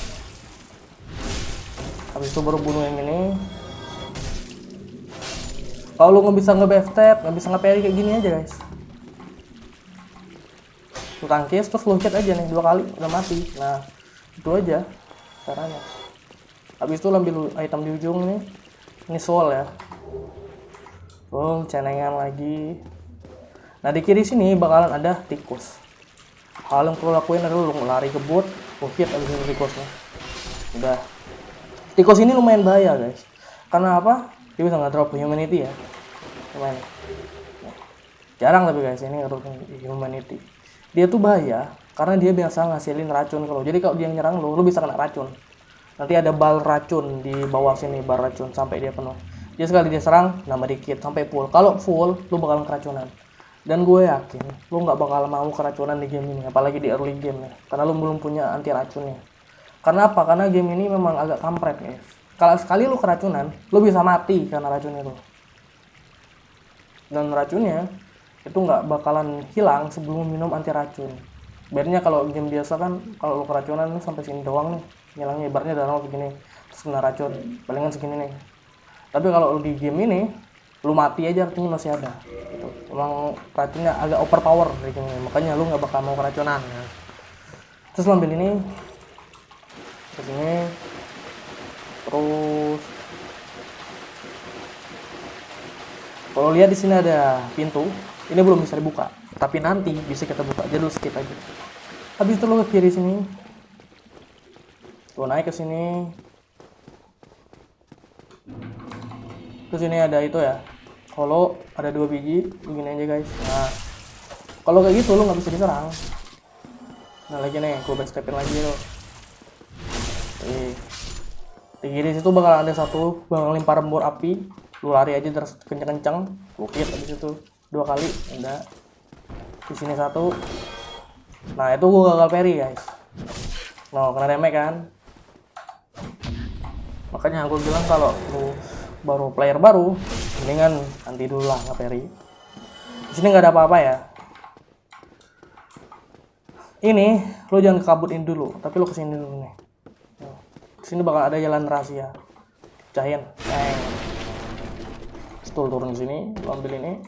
Speaker 1: Habis itu baru bunuh yang ini. Kalau lo nggak bisa nge-backstep, nggak bisa nge-parry kayak gini aja guys. Lo tangkis terus lo hit aja nih 2 kali udah mati. Nah, itu aja caranya. Habis itu lo ambil item di ujung nih. Ini soul ya. Boom, cenengan lagi. Nah di kiri sini bakalan ada tikus. Hal yang perlu lakuin adalah lo lari kebut, lo hit abis itu tikusnya. Udah. Tikus ini lumayan bahaya guys. Karena apa? Dia bisa nge-drop humanity ya. Lumayan. Jarang tapi guys ini nge-drop humanity. Dia tuh bahaya karena dia biasa ngasilin racun kalau. Jadi kalau dia nyerang lo bisa kena racun. Nanti ada bal racun di bawah sini, bal racun sampai dia penuh. Dia sekali dia serang, nambah dikit sampai full. Kalau full, lu bakalan keracunan. Dan gue yakin, lu nggak bakal mau keracunan di game ini, apalagi di early game ya. Karena lu belum punya anti racunnya. Karena apa? Karena game ini memang agak kampret guys. Kalau sekali lu keracunan, lu bisa mati karena racun itu. Dan racunnya itu nggak bakalan hilang sebelum minum anti racun. Biasanya kalau game biasa kan, kalau lu keracunan lu sampai sini doang nih. Hilangnya ibaratnya darah begini, terus kena racun, palingan segini nih. Tapi kalau di game ini, lu mati aja artinya masih ada. Gitu. Emang racunnya agak overpower di game ini, makanya lu nggak bakal mau keracunan. Ya. Terus lu ambil ini, ke sini, terus. Kalau lihat di sini ada pintu, ini belum bisa dibuka, tapi nanti bisa kita buka. Jadi lu skip aja. Habis itu lu ke kiri sini, lu naik ke sini. Terus ini ada itu ya, kalau ada 2 biji begini aja guys. Nah kalau kayak gitu lu nggak bisa diserang. Nah lagi nih gue backstepin lagi tuh. Di kiri situ bakal ada satu bakal lempar bor api, lu lari aja terus kenceng-kenceng, lu hit abis itu 2 kali. Udah di sini 1. Nah itu gue gagal parry guys. No, kena damage kan. Makanya aku bilang kalau lu baru player baru, mendingan nanti dulu lah nge-parry. Di sini nggak ada apa-apa ya. Ini lo jangan kabutin dulu, tapi lo kesini dulu nih. Di sini bakal ada jalan rahasia. Cahin. Setul turun di sini, lo ambil ini.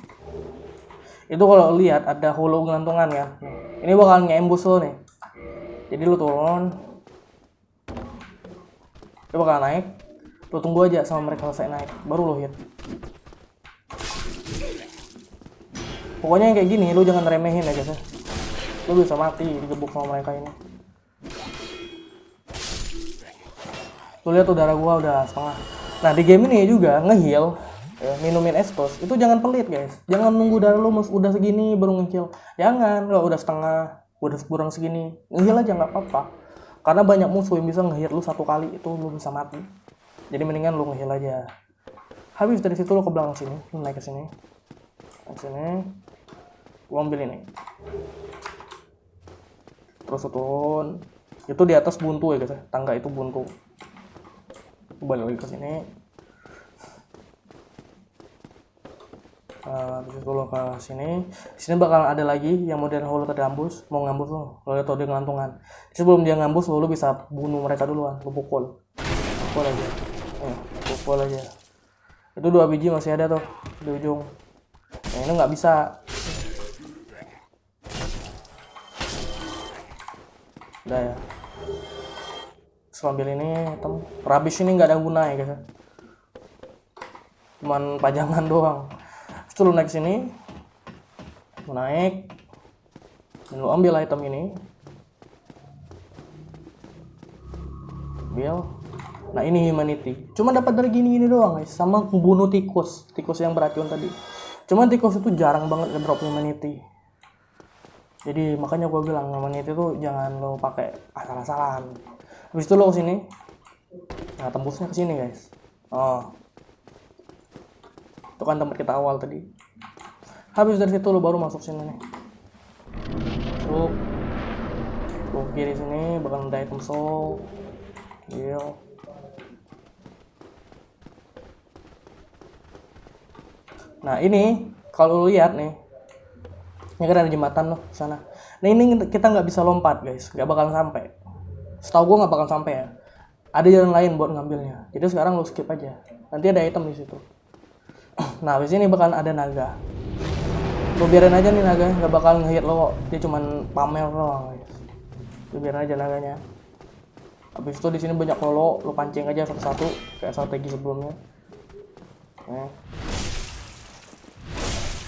Speaker 1: Itu kalau lihat ada holo gelantungan ya. Ini bakal nge-ambush lo nih. Jadi lo turun. Dia bakal naik. Lo tunggu aja sama mereka selesai naik, baru lo hit. Pokoknya yang kayak gini, lo jangan remehin ya guys ya. Lo bisa mati digebuk sama mereka ini. Lo lihat tuh darah gua udah setengah. Nah di game ini juga nge-heal, ya, minumin estos, itu jangan pelit guys. Jangan nunggu darah lo udah segini baru nge-heal. Jangan, lo udah setengah, udah kurang segini, nge-heal aja nggak apa-apa. Karena banyak musuh yang bisa nge-hit lo 1 kali, itu lo bisa mati. Jadi mendingan lu nge-heal aja. Habis dari situ lu ke belakang sini, lu naik ke sini. Ke sini. Gua ambil ini. Terus turun. Itu di atas buntu ya guys ya. Tangga itu buntu. Balik lagi ke sini. Habis itu lu ke sini. Di sini bakal ada lagi yang modern holo terambus, mau ngambus lu. Lu lihat tuh dia ngelantungan. Sebelum dia ngambus lu bisa bunuh mereka duluan, lu pukul. Pukul aja. Pukul aja. Itu 2 biji masih ada tuh di ujung. Nah ini nggak bisa. Udah ya. Terus ambil ini item. Rubbish ini nggak ada guna ya guys ya. Cuman pajangan doang. Terus lu naik sini. Lu naik. Dan lu ambil item ini. Ambil. Nah ini humanity. Cuma dapat dari gini-gini doang guys. Sama membunuh tikus. Tikus yang beracun tadi. Cuman tikus itu jarang banget ngedrop humanity. Jadi makanya gue bilang humanity itu jangan lo pakai asal-asalan. Habis itu lo kesini. Nah tembusnya ke sini guys. Oh. Itu kan tempat kita awal tadi. Habis dari situ lo baru masuk sini nih. Masuk. Lo kiri sini bakal ada item soul. Heal. Nah ini kalau lu lihat nih, ini kan ada jembatan loh sana. Nah ini kita nggak bisa lompat guys, nggak bakal sampai. Setahu gue nggak bakal sampai ya. Ada jalan lain buat ngambilnya. Jadi sekarang lu skip aja. Nanti ada item di situ. Nah di sini bakal ada naga. Lu biarin aja nih naga, nggak bakal ngehit lo kok. Dia cuman pamer doang guys. Lu biarin aja naganya. Habis itu di sini banyak lolo, lu pancing aja satu-satu kayak strategi sebelumnya. Nah.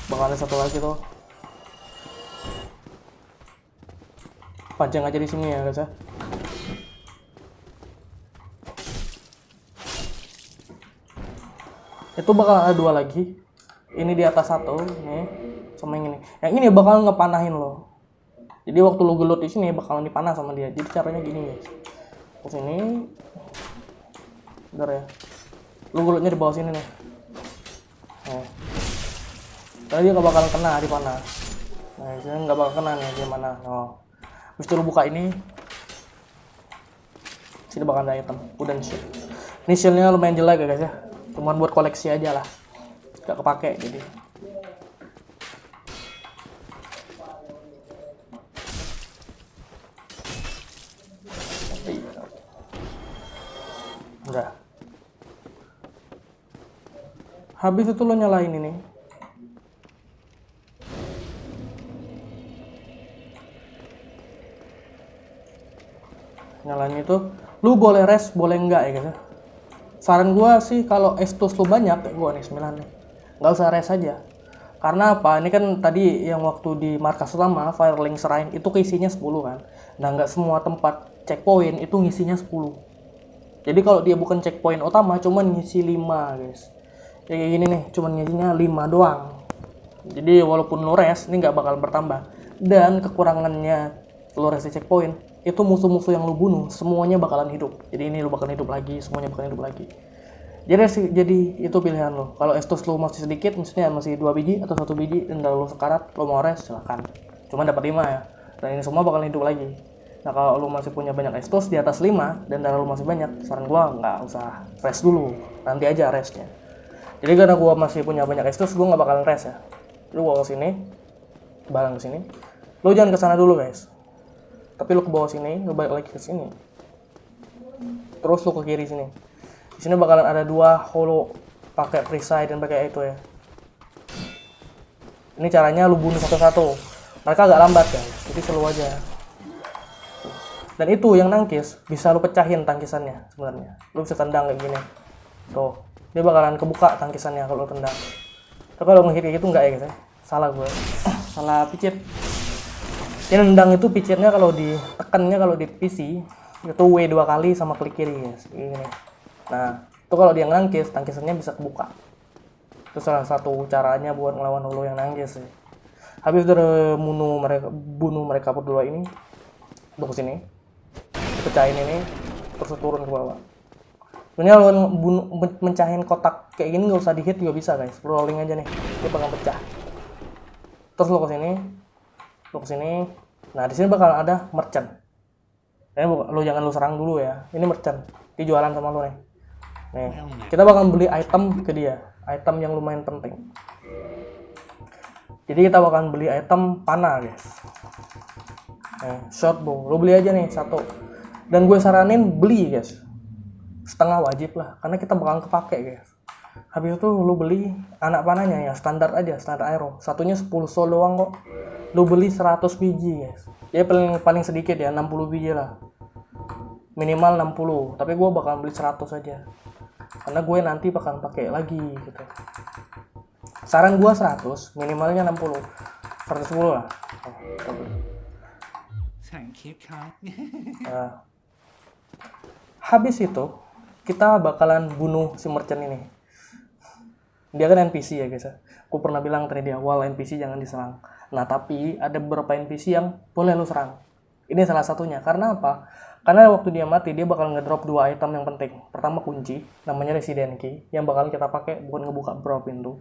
Speaker 1: Bakal ada satu lagi tuh. Pancing aja di sini ya guys ya. Itu bakal ada dua lagi. Ini di atas satu nih, sama yang ini. Yang ini bakal ngepanahin lo. Jadi waktu lo gelut di sini bakalan dipanah sama dia. Jadi caranya gini guys. Ke sini. Bentar ya. Lo gelutnya di bawah sini nih. Nah. Karena dia nggak bakal kena di panah. Nah, ini nggak bakal kena nih di mana. Oh. Habis itu lu buka ini. Sini bakal ada item. Wooden shield. Ini shieldnya lumayan jelek ya guys ya. Cuman buat koleksi aja lah. Gak kepake jadi. Udah. Habis itu lo nyalain ini. Nyalain itu, lu boleh rest, boleh enggak ya guys ya. Saran gua sih kalau estus lu banyak, kayak gua nih 9 nih, nggak usah rest aja. Karena apa? Ini kan tadi yang waktu di markas utama, Firelink Shrine, itu keisinya 10 kan. Nah nggak semua tempat checkpoint itu ngisinya 10. Jadi kalau dia bukan checkpoint utama, cuman ngisi 5 guys. Ya kayak gini nih, cuman ngisinya 5 doang. Jadi walaupun lu rest, ini nggak bakal bertambah. Dan kekurangannya lu rest di checkpoint, itu musuh-musuh yang lu bunuh semuanya bakalan hidup. Jadi ini lu bakalan hidup lagi, semuanya bakalan hidup lagi. Jadi itu pilihan lo. Kalau estus lu masih sedikit, misalnya masih 2 biji atau 1 biji dan lu sekarat, lu mau rest silakan. Cuma dapat 5 ya. Dan ini semua bakalan hidup lagi. Nah kalau lu masih punya banyak estus di atas 5 dan darah lu masih banyak, saran gua nggak usah rest dulu, nanti aja restnya. Jadi karena gua masih punya banyak estus, gua nggak bakalan rest ya. Lu gua kesini, barang kesini. Lu jangan kesana dulu guys. Tapi lu ke bawah sini, lu balik lagi ke sini. Terus lu ke kiri sini. Di sini bakalan ada 2 holo pakai perisai dan pakai itu ya. Ini caranya lu bunuh satu-satu. Mereka agak lambat guys, jadi slow aja. Dan itu yang nangkis bisa lu pecahin tangkisannya sebenarnya. Lu bisa tendang kayak gini. Tuh, dia bakalan kebuka tangkisannya kalau lu tendang. Tapi kalau ngehit kayak gitu enggak ya guys ya. Salah gue. Salah picit. Ini nendang itu picitnya kalau ditekannya kalau di PC itu W 2 kali sama klik kiri guys. Gini. Nah, itu kalau dia nangkis, tangkisannya bisa kebuka. Itu salah satu caranya buat ngelawan holo yang nangkis sih. Habis udah bunuh mereka berdua ini, untuk sini, pecahin ini, terus turun ke bawah. Sebenarnya kalau mencahin kotak kayak gini nggak usah di hit juga bisa guys, rolling aja nih, dia bakal pecah. Terus lo ke sini, nah di sini bakal ada merchant. Ini lo jangan lo serang dulu ya, ini merchant, dia jualan sama lo nih. Nih, kita bakal beli item ke dia, item yang lumayan penting. Jadi kita bakal beli item panah guys. Short bow, lo beli aja nih 1. Dan gue saranin beli guys, setengah wajib lah, karena kita bakal kepake guys. Habis itu lo beli anak panahnya ya standar aja, standar aero. Satunya 10 soul doang kok. lu beli 100 biji guys. Ya paling sedikit ya 60 biji lah. Minimal 60, tapi gue bakal beli 100 aja. Karena gue nanti bakal pakai lagi gitu. Saran gue 100, minimalnya 60. 110 lah.
Speaker 4: Thank you, Kak.
Speaker 1: Nah, habis itu kita bakalan bunuh si merchant ini. Dia kan NPC ya guys ya. Aku pernah bilang tadi di awal NPC jangan diserang. Nah tapi ada beberapa NPC yang boleh lu serang. Ini salah satunya. Karena apa? Karena waktu dia mati dia bakal ngedrop 2 item yang penting. Pertama kunci, namanya Resident Key, yang bakal kita pakai buat ngebuka beberapa pintu.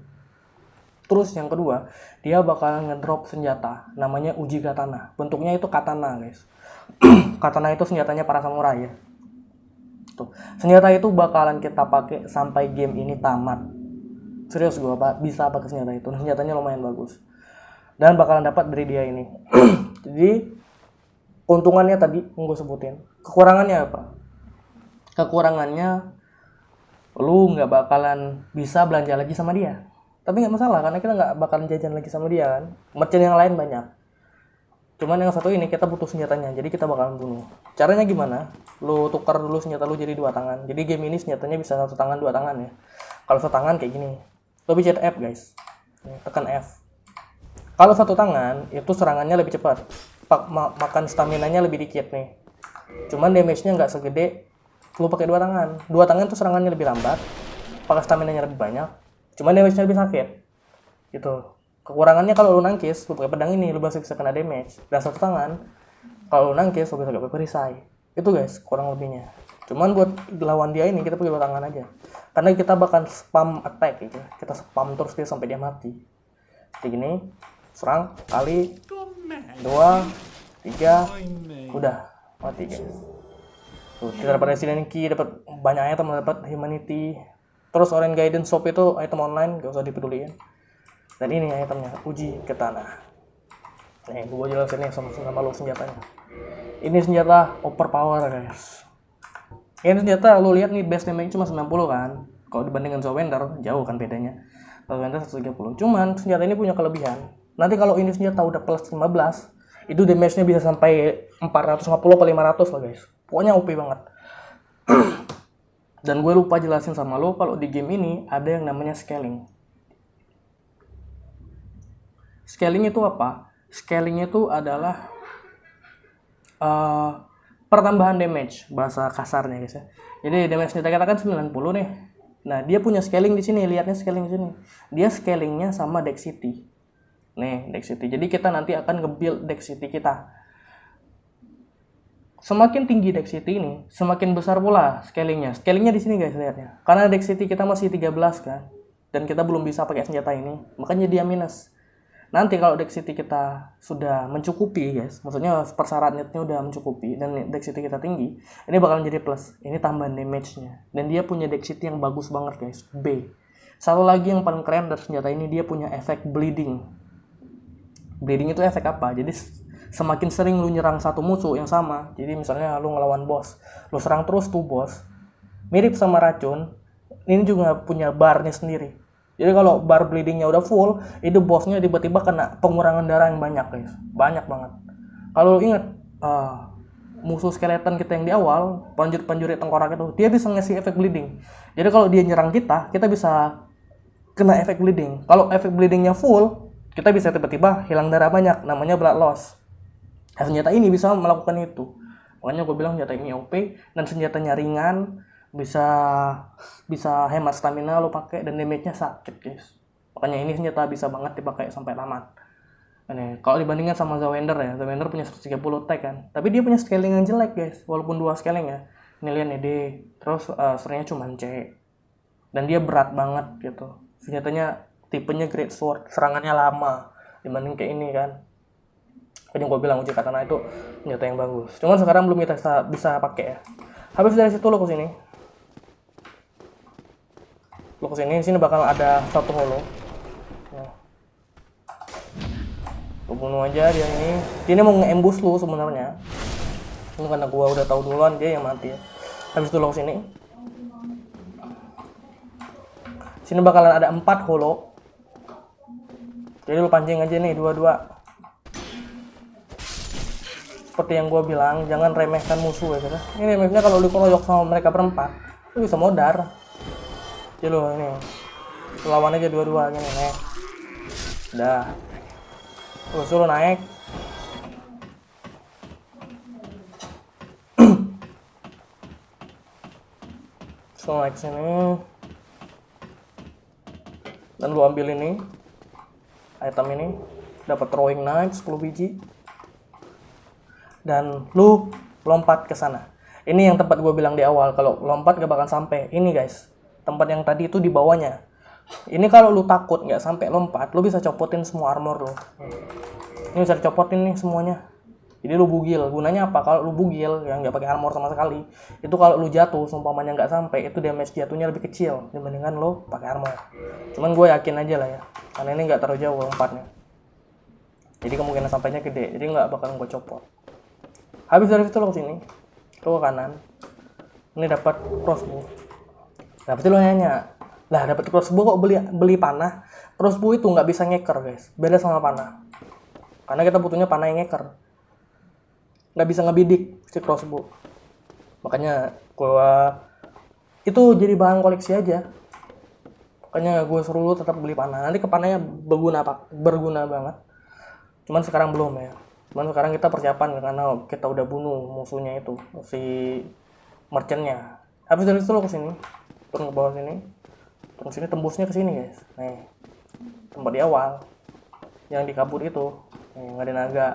Speaker 1: Terus yang kedua, dia bakal ngedrop senjata, namanya Uji Katana. Bentuknya itu katana guys. Katana itu senjatanya para samurai ya. Tuh. Senjata itu bakalan kita pakai sampai game ini tamat. Serius gue bisa pakai senjata itu. Senjatanya lumayan bagus. Dan bakalan dapat dari dia ini. Jadi keuntungannya tadi yang gue sebutin. Kekurangannya apa? Kekurangannya lu nggak bakalan bisa belanja lagi sama dia. Tapi nggak masalah karena kita nggak bakalan jajan lagi sama dia kan. Merchant yang lain banyak. Cuman yang satu ini kita butuh senjatanya. Jadi kita bakalan bunuh. Caranya gimana? Lu tukar dulu senjata lu jadi 2 tangan. Jadi game ini senjatanya bisa 1 tangan 2 tangan ya. Kalau 1 tangan kayak gini. Lu pencet F guys. Tekan F. Kalau 1 tangan itu serangannya lebih cepat. Makan stamina-nya lebih dikit nih. Cuman damage-nya nggak segede lu pakai 2 tangan. 2 tangan tuh serangannya lebih lambat, pakai stamina-nya lebih banyak. Cuman damage-nya lebih sakit. Gitu. Kekurangannya kalau lu nangkis, lu pakai pedang ini lu masih bisa kena damage. Dan 1 tangan kalau lu nangkis lu bisa pakai perisai. Itu guys, kurang lebihnya. Cuman buat lawan dia ini kita pakai 2 tangan aja. Karena kita bakal spam attack gitu. Kita spam terus dia sampai dia mati. Kayak gini, serang kali 2, 3, udah mati guys. Tuh, kita dapat Resident Key, dapat banyak item, dapat Humanity. Terus Orange Guidance Shop itu item online, gak usah dipeduliin. Dan ini itemnya, Uji Katana. Nih, gue jelasin nih sama lo senjatanya. Ini senjata overpower guys. Ini senjata lo lihat nih base damage cuma 90 kan. Kalau dibandingkan Zawender, jauh kan bedanya. Zawender 130. Cuman senjata ini punya kelebihan. Nanti kalau ini senjata udah plus 15, itu damage-nya bisa sampai 450 atau 500 lah guys. Pokoknya OP banget. Dan gue lupa jelasin sama lo kalau di game ini ada yang namanya scaling. Scaling itu apa? Scaling itu adalah pertambahan damage, bahasa kasarnya guys ya. Jadi damage kita katakan 90 nih. Nah, dia punya scaling di sini, lihatnya scaling di sini. Dia scalingnya sama Dexity. Nih, Dexity. Jadi kita nanti akan nge-build Dexity kita. Semakin tinggi Dexity ini, semakin besar pula scalingnya. Scalingnya di sini guys, lihatnya. Karena Dexity kita masih 13 kan, dan kita belum bisa pakai senjata ini, makanya dia minus. Nanti kalau Dexity kita sudah mencukupi guys, maksudnya persyaratnya udah mencukupi dan Dexity kita tinggi, ini bakal menjadi plus. Ini tambahan damage-nya. Dan dia punya Dexity yang bagus banget guys, B. Satu lagi yang paling keren dari senjata ini, dia punya efek bleeding. Bleeding itu efek apa? Jadi semakin sering lu nyerang satu musuh yang sama, jadi misalnya lu ngelawan boss, lu serang terus tuh boss, mirip sama racun, ini juga punya barnya sendiri. Jadi kalau bar bleedingnya udah full, itu bossnya tiba-tiba kena pengurangan darah yang banyak guys, banyak banget. Kalau lu inget musuh skeleton kita yang di awal, panjuri tengkorak itu, dia bisa ngasih efek bleeding. Jadi kalau dia nyerang kita bisa kena efek bleeding. Kalau efek bleedingnya full, kita bisa tiba-tiba hilang darah banyak, namanya blood loss. Nah, senjata ini bisa melakukan itu. Makanya gue bilang senjata ini OP dan senjatanya ringan, bisa hemat stamina lo pakai dan damage-nya sakit guys. Makanya ini senjata bisa banget dipakai sampai tamat. Ini kalau dibandingkan sama Zawender ya, Zawender punya 130 attack kan, tapi dia punya scaling yang jelek guys, walaupun 2 scaling ya. Ini lihat nih D, terus strength-nya cuma C, dan dia berat banget gitu. Senjatanya tipenya Great Sword, serangannya lama dibanding kayak ini kan. Jadi gue bilang Uji Katana itu senjata yang bagus. Cuman sekarang belum kita bisa pakai ya. Habis dari situ lo ke sini. Lo ke sini, sini bakal ada satu holo. Nah. Lo bunuh aja dia ini. Dia ini mau nge-ambush lu sebenarnya. Ini karena gua udah tahu duluan dia yang mati ya. Habis itu lo ke sini. Sini bakalan ada 4 holo. Jadi lo pancing aja nih 2-2. seperti yang gue bilang, jangan remehkan musuh ya guys. Ini remehnya kalau lu keroyok sama mereka berempat, lu bisa modar. Jadi lo ini lawan aja dua-dua gini nih. Udah. Terus lu naik. So naik sini. Dan lu ambil ini. Item ini. Dapat throwing knife 10 biji. Dan lu lompat ke sana. Ini yang tempat gue bilang di awal, kalau lompat gak bakal sampai. Ini guys, tempat yang tadi itu di bawahnya. Ini kalau lu takut nggak sampai lompat, lu bisa copotin semua armor lu. Ini bisa dicopotin nih semuanya. Jadi lu bugil. Gunanya apa? Kalau lu bugil yang nggak pakai armor sama sekali, itu kalau lu jatuh, seumpamanya nggak sampai, itu damage jatuhnya lebih kecil dibandingkan lu pakai armor. Cuman gue yakin aja lah ya, karena ini nggak terlalu jauh lompatnya. Jadi kemungkinan sampainya gede, jadi nggak bakal gue copot. Habis dari situ lo kesini, lo ke kanan. Ini dapat crossbow. Nah, pasti lo nanya, lah dapat crossbow kok beli panah? Crossbow itu nggak bisa ngeker guys, beda sama panah. Karena kita butuhnya panah yang ngeker, nggak bisa ngebidik si crossbow. Makanya gua itu jadi bahan koleksi aja. Makanya gue suruh lo tetap beli panah. Nanti ke panahnya berguna banget. Cuman sekarang belum ya. Cuman sekarang kita persiapan karena kita udah bunuh musuhnya itu, si merchantnya. Habis dari itu lo kesini, turun ke bawah sini, terus sini tembusnya ke sini guys. Nih, tempat di awal, yang di kabur itu, nih nggak ada naga.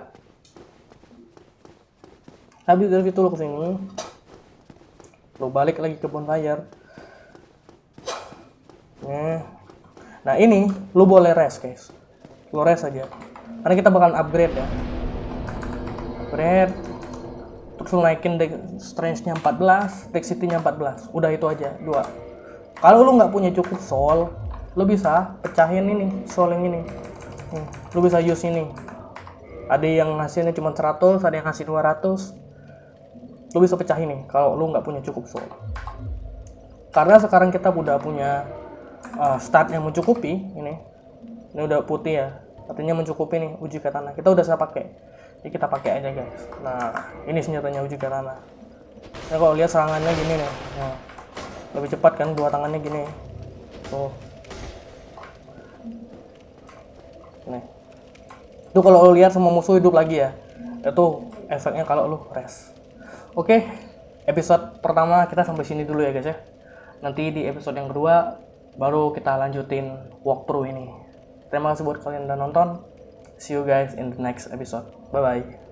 Speaker 1: Habis dari itu lo kesini, lo balik lagi ke bonfire. Nah ini lo boleh rest guys, lo rest aja. Karena kita bakalan upgrade ya. Upgrade. Terus lu naikin strength-nya 14, dexterity-nya 14. Udah itu aja, 2. Kalau lu nggak punya cukup soul, lu bisa pecahin ini, soul yang ini. Lu bisa use ini. Ada yang ngasihnya cuma 100, ada yang ngasih 200. Lu bisa pecahin nih kalau lu nggak punya cukup soul. Karena sekarang kita udah punya stat yang mencukupi ini. Ini udah putih ya. Artinya mencukupi nih uji katana. Kita udah bisa pakai. Jadi kita pakai aja guys. Nah, ini senjatanya uji katana. Nah, kalau lihat serangannya gini nih. Nah, lebih cepat kan, dua tangannya gini. Tuh. Nih. Itu kalau lo lihat semua musuh hidup lagi ya. Itu efeknya kalau lo rest. Oke, episode pertama kita sampai sini dulu ya guys ya. Nanti di episode yang kedua baru kita lanjutin walkthrough ini. Terima kasih buat kalian udah nonton. See you guys in the next episode. Bye bye.